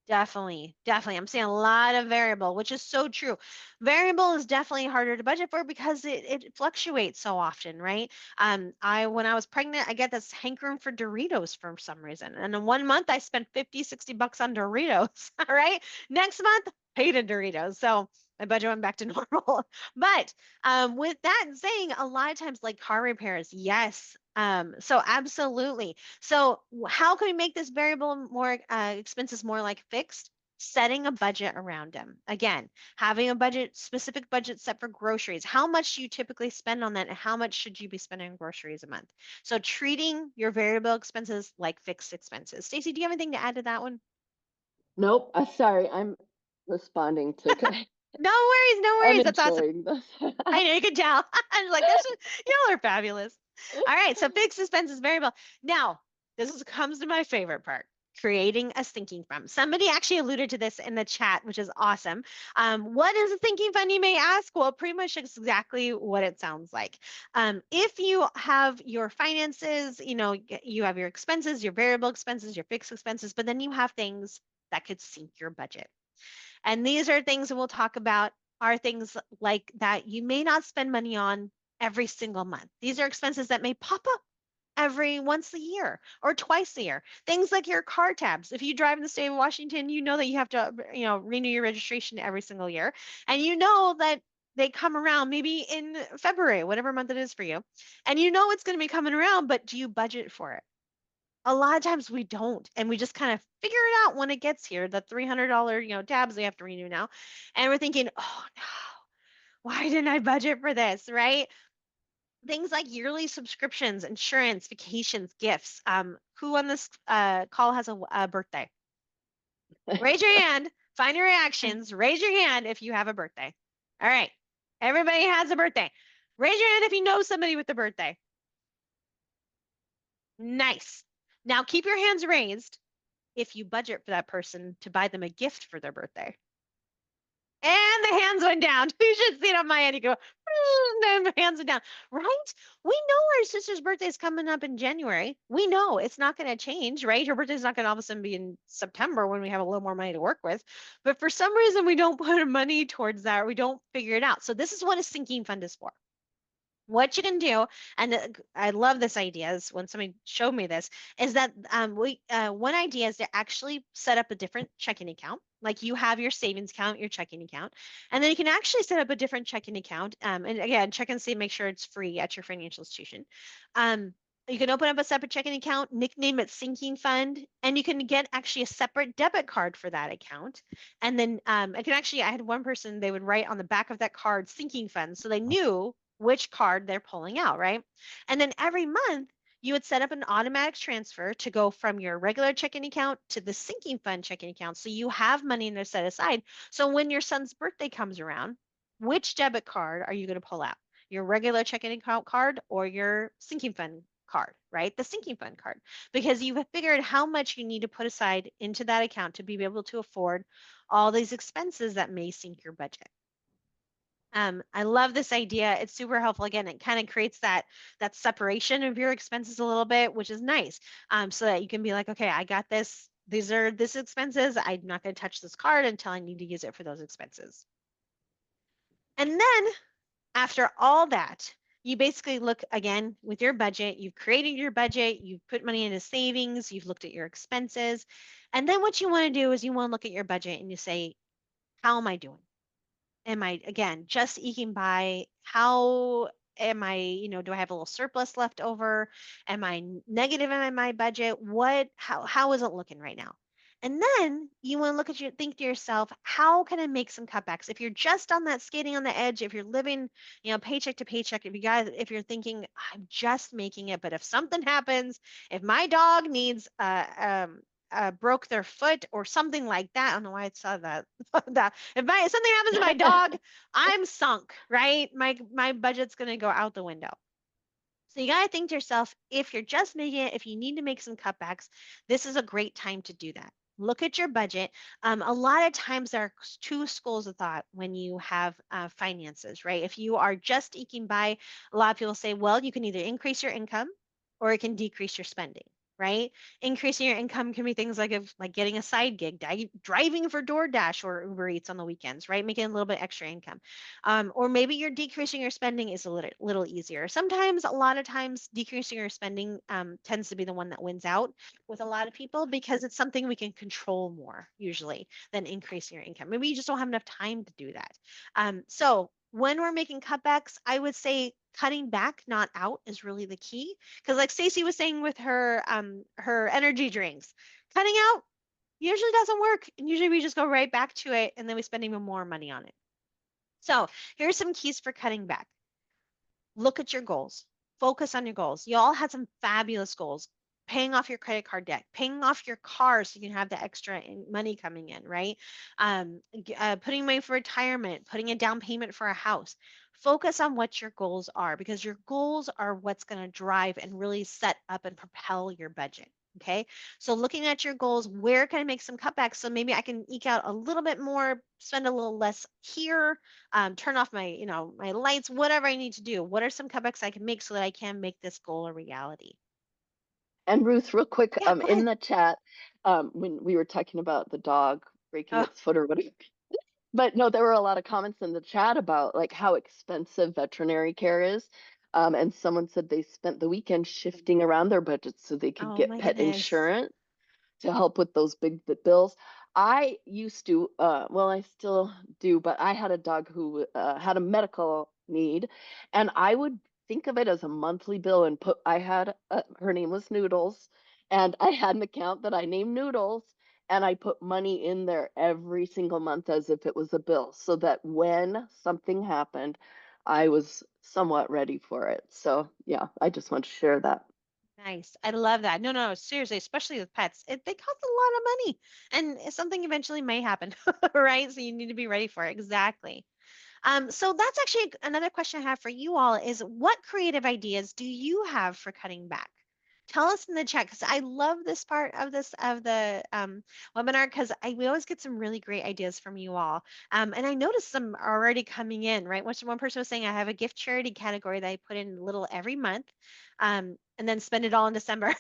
Definitely, definitely. I'm seeing a lot of variable, which is so true. Variable is definitely harder to budget for because it fluctuates so often, right? When I was pregnant, I get this hankering for Doritos for some reason. And in 1 month, I spent 50, $60 on Doritos. All right. Next month, paid in Doritos. So my budget went back to normal. But with that saying, a lot of times like car repairs, yes. So absolutely. So how can we make this variable more expenses more like fixed? setting a budget around them. Again, having a budget, specific budget set for groceries. How much do you typically spend on that, and how much should you be spending on groceries a month? So treating your variable expenses like fixed expenses. Stacy, do you have anything to add to that one? Nope. Sorry, I'm responding to. No worries, no I'm worries. That's awesome. enjoying this. I know you can tell. I'm like, this is, y'all are fabulous. All right, so fixed expenses variable. Now, comes to my favorite part. Creating a sinking fund. Somebody actually alluded to this in the chat, which is awesome. What is a sinking fund, you may ask? Well, pretty much exactly what it sounds like. If you have your finances, you have your expenses, your variable expenses, your fixed expenses, but then you have things that could sink your budget. And these are things that we'll talk about are things like that you may not spend money on every single month. These are expenses that may pop up every once a year or twice a year. Things like your car tabs. If you drive in the state of Washington, you know that you have to, renew your registration every single year. And you know that they come around maybe in February, whatever month it is for you. And you know it's going to be coming around, but do you budget for it? A lot of times we don't, and we just kind of figure it out when it gets here. The $300, tabs they have to renew now, and we're thinking, oh no, why didn't I budget for this, right? Things like yearly subscriptions, insurance, vacations, gifts. Who on this call has a birthday? Raise your hand. Find your reactions. Raise your hand if you have a birthday. All right, everybody has a birthday. Raise your hand if you know somebody with a birthday. Nice. Now keep your hands raised if you budget for that person to buy them a gift for their birthday. And the hands went down. You should see it on my end. You go, then the hands are down. Right? We know our sister's birthday is coming up in January. We know it's not going to change, right? Her birthday's not going to all of a sudden be in September when we have a little more money to work with. But for some reason, we don't put money towards that. Or we don't figure it out. So this is what a sinking fund is for. What you can do, and I love this idea, is when somebody showed me this, is that one idea is to actually set up a different checking account. Like you have your savings account, your checking account, and then you can actually set up a different checking account. And again, check and see, make sure it's free at your financial institution. You can open up a separate checking account, nickname it sinking fund, and you can get actually a separate debit card for that account. And then I had one person, they would write on the back of that card sinking fund, so they knew which card they're pulling out, right? And then every month you would set up an automatic transfer to go from your regular checking account to the sinking fund checking account. So you have money in there set aside. So when your son's birthday comes around, which debit card are you going to pull out? Your regular checking account card or your sinking fund card, right? The sinking fund card, because you've figured how much you need to put aside into that account to be able to afford all these expenses that may sink your budget. I love this idea. It's super helpful. Again, it kind of creates that separation of your expenses a little bit, which is nice. So that you can be like, okay, I got this. These are this expenses. I'm not going to touch this card until I need to use it for those expenses. And then after all that, you basically look again with your budget. You've created your budget. You've put money into savings. You've looked at your expenses. And then what you want to do is you want to look at your budget and you say, how am I doing? Am I, again, just eking by? How am I, do I have a little surplus left over? Am I negative in my budget? How is it looking right now? And then you want to think to yourself, how can I make some cutbacks? If you're just on that skating on the edge, if you're living, paycheck to paycheck, if you're thinking, I'm just making it, but if something happens, if my dog needs broke their foot or something like that. I don't know why I saw that. That if something happens to my dog, I'm sunk, right? My budget's gonna go out the window. So you gotta think to yourself, if you're just making it, if you need to make some cutbacks, this is a great time to do that. Look at your budget. A lot of times there are two schools of thought when you have finances, right? If you are just eking by, a lot of people say, well, you can either increase your income or it can decrease your spending, right? Increasing your income can be things like getting a side gig, driving for DoorDash or Uber Eats on the weekends, right? Making a little bit extra income. Or maybe you're decreasing your spending is a little easier. Sometimes, a lot of times, decreasing your spending tends to be the one that wins out with a lot of people because it's something we can control more usually than increasing your income. Maybe you just don't have enough time to do that. So when we're making cutbacks, I would say cutting back, not out, is really the key. Because like Stacey was saying with her energy drinks, cutting out Usually doesn't work. And usually we just go right back to it and then we spend even more money on it. So here's some keys for cutting back. Look at your goals. Focus on your goals. You all had some fabulous goals. Paying off your credit card debt, paying off your car so you can have the extra money coming in, right? Putting away for retirement, putting a down payment for a house. Focus on what your goals are because your goals are what's going to drive and really set up and propel your budget. Okay. So looking at your goals, where can I make some cutbacks? So maybe I can eke out a little bit more, spend a little less here, turn off my, my lights, whatever I need to do. What are some cutbacks I can make so that I can make this goal a reality? And Ruth, real quick, Yeah, go in ahead. the chat, when we were talking about the dog breaking Oh, its foot or whatever, but no, there were a lot of comments in the chat about like how expensive veterinary care is. And someone said they spent the weekend shifting around their budgets so they could oh get my pet goodness. insurance to help with those bills. I used to, well, I still do, but I had a dog who had a medical need, and I would think of it as a monthly bill and I had, her name was Noodles, and I had an account that I named Noodles, and I put money in there every single month as if it was a bill, so that when something happened, I was somewhat ready for it. So, yeah, I just want to share that. Nice. I love that. No, no, seriously, especially with pets, they cost a lot of money and something eventually may happen, right? So you need to be ready for it. Exactly. So that's actually another question I have for you all is what creative ideas do you have for cutting back? Tell us in the chat because I love this part of this of the webinar because we always get some really great ideas from you all. And I noticed some are already coming in, right? One person was saying I have a gift charity category that I put in a little every month, and then spend it all in December.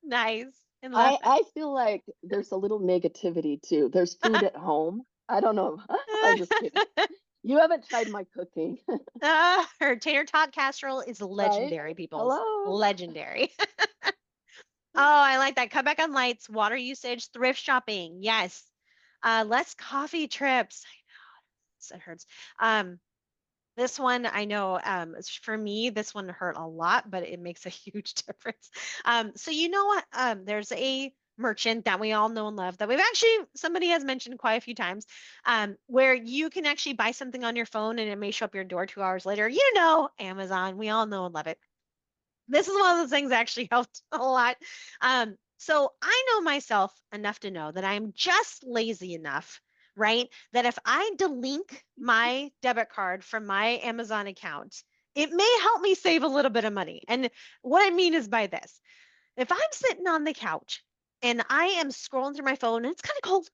Nice. I love I feel like there's a little negativity too. There's food at home. I don't know. I'm just kidding. it. You haven't tried my cooking, Her tater tot casserole is right? legendary, peoples. Hello. Legendary. Oh, I like that. Cut back on lights, water usage, thrift shopping. Yes. Less coffee trips. It hurts. Um, this one I know for me, this one hurt a lot, but it makes a huge difference. So you know what? There's a merchant that we all know and love that we've actually somebody has mentioned quite a few times, where you can actually buy something on your phone and it may show up your door 2 hours later. You know, Amazon. We all know and love it. This is one of those things that actually helped a lot. So I know myself enough to know that I'm just lazy enough, right? That if I delink my debit card from my Amazon account, it may help me save a little bit of money. And what I mean is by this, if I'm sitting on the couch and I am scrolling through my phone and it's kind of cold,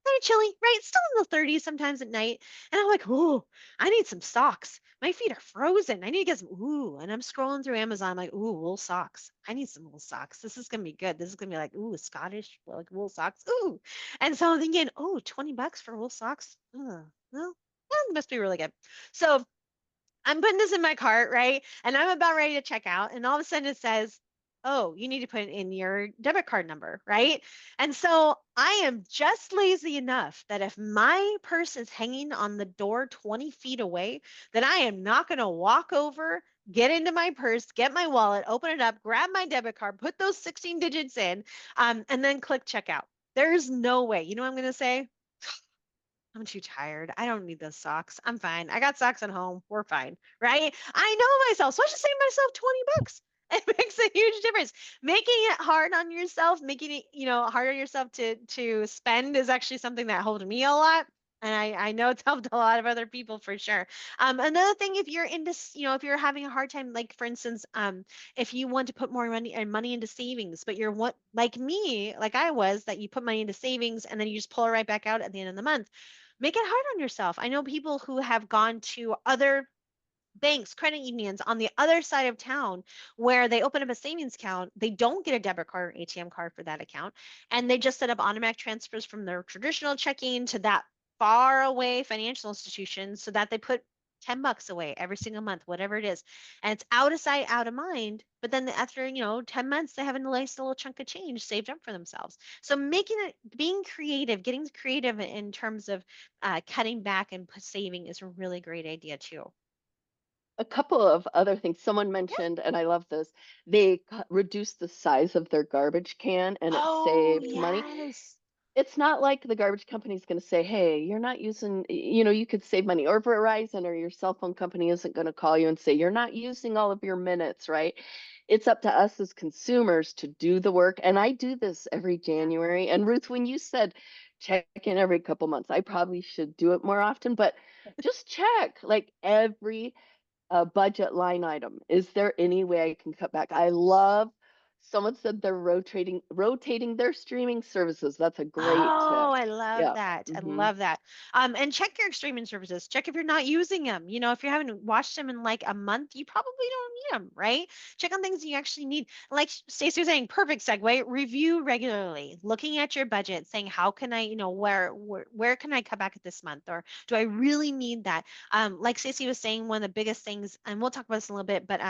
kind of chilly, right? It's still in the 30s sometimes at night. And I'm like, oh, I need some socks. My feet are frozen. I need to get some, ooh. And I'm scrolling through Amazon. I'm like, ooh, wool socks. I need some wool socks. This is going to be good. This is going to be like, ooh, Scottish, like wool socks. Ooh. And so I'm thinking, oh, $20 for wool socks. Well, that must be really good. So I'm putting this in my cart, right? And I'm about ready to check out. And all of a sudden it says, oh, you need to put in your debit card number, right? And so I am just lazy enough that if my purse is hanging on the door 20 feet away, that I am not going to walk over, get into my purse, get my wallet, open it up, grab my debit card, put those 16 digits in, and then click checkout. There's no way. You know what I'm going to say? I'm too tired. I don't need those socks. I'm fine. I got socks at home. We're fine. Right? I know myself. So I should save myself $20. It makes a huge difference. Making it hard on yourself, making it, hard on yourself to spend is actually something that helped me a lot. And I know it's helped a lot of other people for sure. Another thing, if you're into, if you're having a hard time, like for instance, if you want to put more money into savings, but you're what like me, like I was, that you put money into savings and then you just pull it right back out at the end of the month, make it hard on yourself. I know people who have gone to other banks, credit unions on the other side of town where they open up a savings account. They don't get a debit card or ATM card for that account. And they just set up automatic transfers from their traditional checking to that far away financial institution so that they put $10 away every single month, whatever it is. And it's out of sight, out of mind. But then after, 10 months, they have a nice little chunk of change saved up for themselves. So making it, being creative, getting creative in terms of cutting back and saving is a really great idea too. A couple of other things someone Yeah. mentioned, and I love this. They reduced the size of their garbage can, and it Oh, saved money. yes. it's not like the garbage company is going to say, hey, you're not using, you know, you could save money, or Verizon or your cell phone company isn't going to call you and say, you're not using all of your minutes, right? It's up to us as consumers to do the work. And I do this every Yeah. January. And Ruth, when you said check in every couple months, I probably should do it more often, but just check like every budget line item. Is there any way I can cut back? I love, someone said they're rotating their streaming services. That's a great tip. Oh, I love Yeah. that. I Hmm. love that. And check your streaming services. Check if you're not using them. You know, if you haven't watched them in like a month, you probably don't need them, right? Check on things you actually need. Like Stacey was saying, perfect segue. Review regularly, looking at your budget, saying, how can I, you know, where can I cut back at this month, or do I really need that? Like Stacey was saying, one of the biggest things, and we'll talk about this in a little bit, but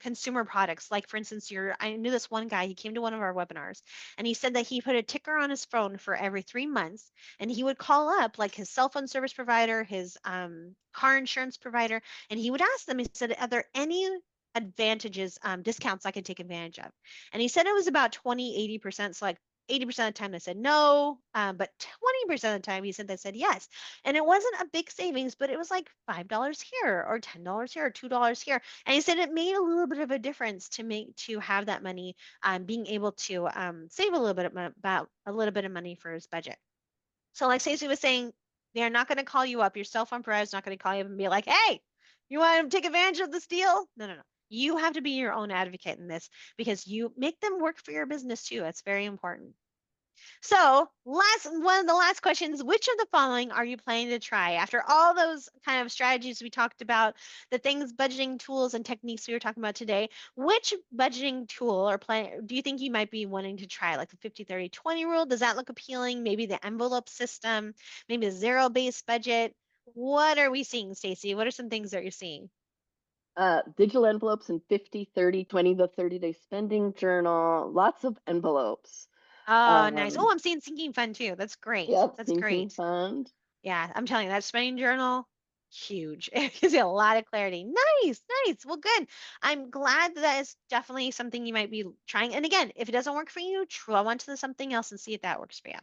consumer products, like for instance, I knew this one guy. He came to one of our webinars and he said that he put a ticker on his phone for every 3 months, and he would call up like his cell phone service provider, his car insurance provider, and he would ask them, he said, are there any advantages, discounts I could take advantage of? And he said it was about 20, 80%. So like 80% of the time they said no, but 20% of the time he said they said yes. And it wasn't a big savings, but it was like $5 here or $10 here or $2 here. And he said it made a little bit of a difference to have that money, being able to save a little bit of, about a little bit of money for his budget. So, like Stacey was saying, they're not going to call you up. Your cell phone provider is not going to call you up and be like, "Hey, you want to take advantage of this deal?" No, no, no. You have to be your own advocate in this because you make them work for your business too. It's very important. So, one of the last questions, which of the following are you planning to try? After all those kind of strategies we talked about, the things, budgeting tools and techniques we were talking about today, which budgeting tool or plan do you think you might be wanting to try? Like the 50/30/20 rule, does that look appealing? Maybe the envelope system, maybe the zero-based budget. What are we seeing, Stacey? What are some things that you're seeing? Digital envelopes and 50, 30, 20, the 30-day spending journal, lots of envelopes. Oh, nice. Oh, Um, I'm seeing sinking fund too. That's great. yep, That's sinking great. fund. Yeah, I'm telling you, that spending journal, huge. It gives you a lot of clarity. Nice, nice. Well, good. I'm glad that is definitely something you might be trying. And again, if it doesn't work for you, try on to something else and see if that works for you.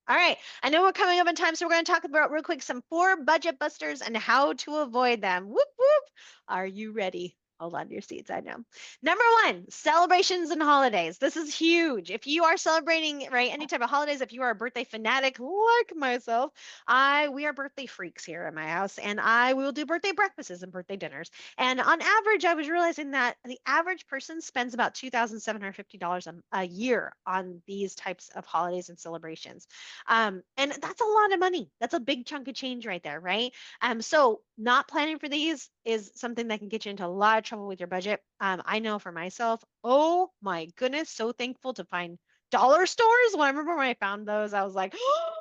All right. I know we're coming up on time, so we're going to talk about real quick some 4 budget busters and how to avoid them. Whoop, whoop. Are you ready? Hold on to your seats. I know. Number 1, celebrations and holidays. This is huge. If you are celebrating, right, any type of holidays, if you are a birthday fanatic like myself, we are birthday freaks here at my house, and I will do birthday breakfasts and birthday dinners. And on average, I was realizing that the average person spends about $2,750 a year on these types of holidays and celebrations. And that's a lot of money. That's a big chunk of change right there, right? So not planning for these is something that can get you into a lot of trouble with your budget. I know for myself, oh my goodness, so thankful to find dollar stores. When I remember when I found those, I was like, oh,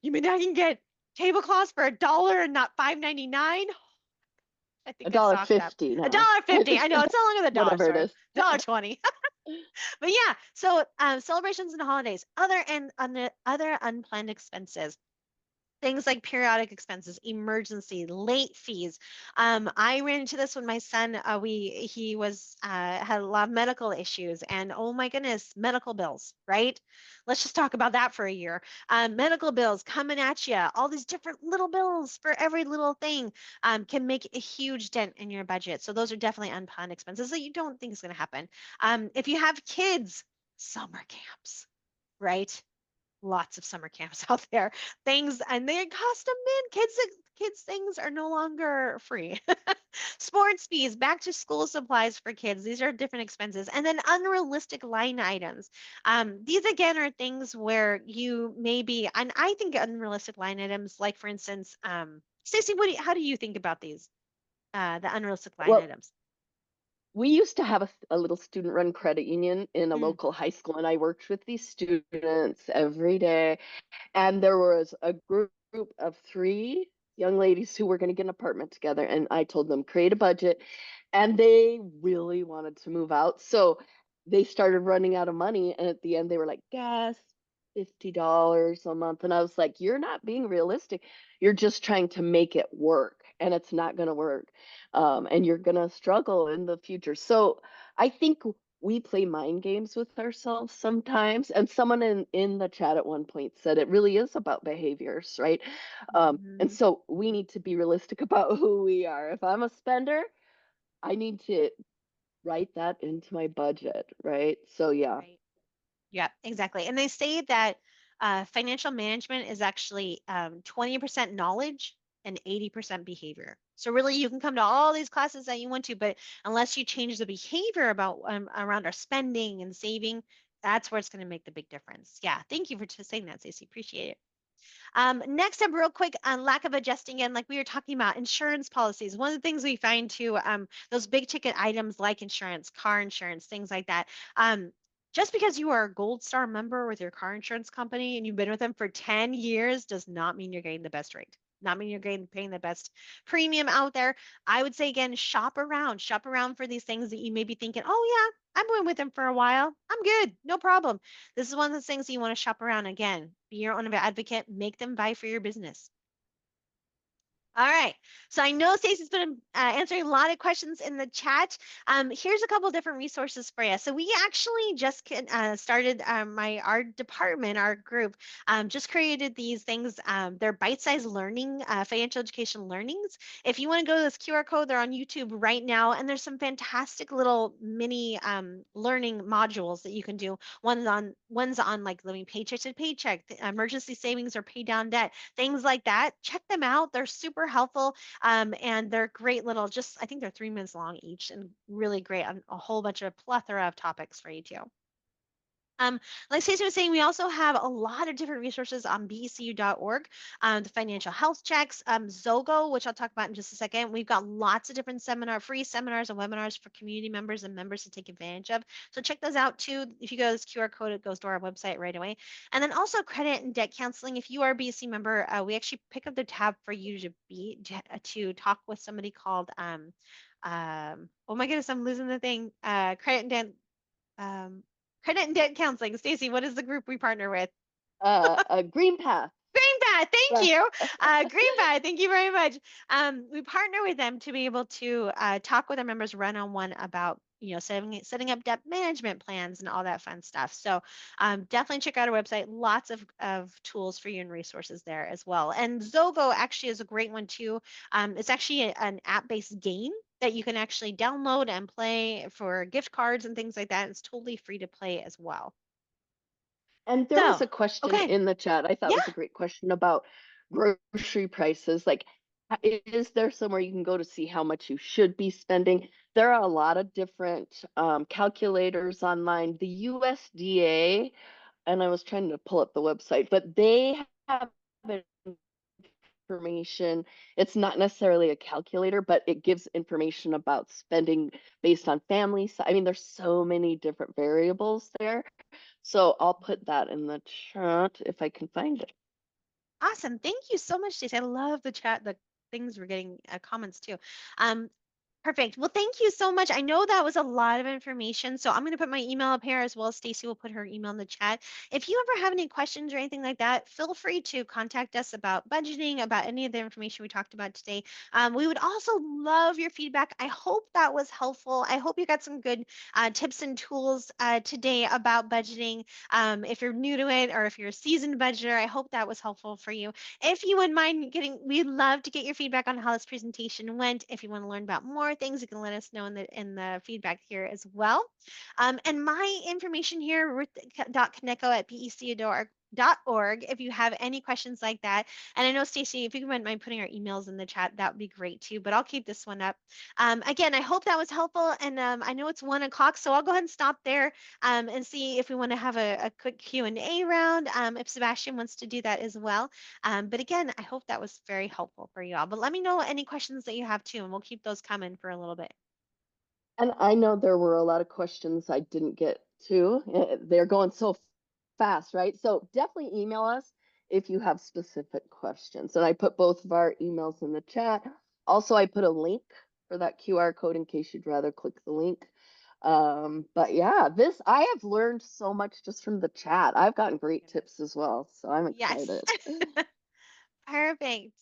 you mean I can get tablecloths for $1 and not $5.99? I A think I dollar stocked up. fifty A now. dollar fifty. I know it's no longer the dollar Whatever it store. is. $1.20. But yeah, so celebrations and holidays, other unplanned expenses, things like periodic expenses, emergency, late fees. I ran into this when my son, he was had a lot of medical issues, and oh my goodness, medical bills, right? Let's just talk about that for a year. Medical bills coming at you, all these different little bills for every little thing, can make a huge dent in your budget. So those are definitely unplanned expenses that you don't think is going to happen. If you have kids, summer camps, right? Lots of summer camps out there. Things and they cost a mint. Kids things are no longer free. Sports fees, back to school supplies for kids. These are different expenses. And then unrealistic line items. These again are things where you maybe, and I think unrealistic line items, like for instance, Stacey, how do you think about these? The unrealistic line Well, items. we used to have a little student run credit union in a Mm, local high school, and I worked with these students every day. And there was a group of 3 young ladies who were going to get an apartment together. And I told them, create a budget. And they really wanted to move out. So they started running out of money. And at the end, they were like, gas, $50 a month. And I was like, you're not being realistic. You're just trying to make it work. And it's not going to work. And you're going to struggle in the future. So I think we play mind games with ourselves sometimes. And someone in the chat at one point said it really is about behaviors, right? And Mhm. so we need to be realistic about who we are. If I'm a spender, I need to write that into my budget, right? So yeah. Right. Yeah, exactly. And they say that financial management is actually 20% knowledge and 80% behavior. So really, you can come to all these classes that you want to, but unless you change the behavior about around our spending and saving, that's where it's going to make the big difference. Yeah, thank you for saying that, Stacey. Appreciate it. Next up, real quick, on lack of adjusting in, like we were talking about, insurance policies. One of the things we find too, those big ticket items like insurance, car insurance, things like that. Um, just because you are a Gold Star member with your car insurance company and you've been with them for 10 years does not mean you're getting the best rate. Not mean you're getting paying the best premium out there. I would say again, shop around for these things that you may be thinking, oh yeah, I'm going with them for a while. I'm good, no problem. This is one of those things you want to shop around again. Be your own advocate. Make them buy for your business. All right. So I know Stacey's been answering a lot of questions in the chat. Here's a couple different resources for you. So we actually just started our department, our group, just created these things. They're bite-sized learning, financial education learnings. If you want to go to this QR code, they're on YouTube right now, and there's some fantastic little mini learning modules that you can do. One's on like living paycheck to paycheck, emergency savings or pay down debt, things like that. Check them out. They're super helpful. And they're great little, just, I think they're 3 minutes long each and really great on a whole bunch of plethora of topics for you too. Like Stacey was saying, we also have a lot of different resources on becu.org, the financial health checks, Zogo, which I'll talk about in just a second. We've got lots of different free seminars and webinars for community members and members to take advantage of. So check those out too. If you go to this QR code, it goes to our website right away. And then also credit and debt counseling. If you are a BC member, we actually pick up the tab for you to talk with somebody called oh my goodness, I'm losing the thing. Um, Credit and debt counseling. Stacey, what is the group we partner with? A green path. Greenbat, thank Yeah. you. Greenbat, thank you very much. We partner with them to be able to talk with our members one-on-one about setting up debt management plans and all that fun stuff. So definitely check out our website. Lots of tools for you and resources there as well. And Zogo actually is a great one too. It's actually an app-based game that you can actually download and play for gift cards and things like that. It's totally free to play as well. And there was So, a question okay. in the chat I thought Yeah. was a great question about grocery prices. Like, is there somewhere you can go to see how much you should be spending? There are a lot of different calculators online. The USDA, and I was trying to pull up the website, but they have information. It's not necessarily a calculator, but it gives information about spending based on family. I mean, there's so many different variables there. So I'll put that in the chat if I can find it. Awesome. Thank you so much, Stacey. I love the chat, the things we're getting comments too. Um, Perfect. Well, thank you so much. I know that was a lot of information, so I'm going to put my email up here as well as Stacey will put her email in the chat. If you ever have any questions or anything like that, feel free to contact us about budgeting, about any of the information we talked about today. We would also love your feedback. I hope that was helpful. I hope you got some good tips and tools today about budgeting. If you're new to it or if you're a seasoned budgeter, I hope that was helpful for you. If you wouldn't mind we'd love to get your feedback on how this presentation went. If you want to learn about more things, you can let us know in the feedback here as well. And my information here, ruth.kaneko at becu.org if you have any questions like that. And I know, Stacey, if you wouldn't mind putting our emails in the chat, that would be great too. But I'll keep this one up. Again, I hope that was helpful. And I know it's 1 o'clock, so I'll go ahead and stop there and see if we want to have a quick Q&A round, if Sebastian wants to do that as well. But again, I hope that was very helpful for you all. But let me know any questions that you have too, and we'll keep those coming for a little bit. And I know there were a lot of questions I didn't get to. They're going so fast, right? So definitely email us if you have specific questions. And I put both of our emails in the chat. Also, I put a link for that QR code in case you'd rather click the link. But yeah, I have learned so much just from the chat. I've gotten great tips as well, so I'm Yes. excited. Perfect.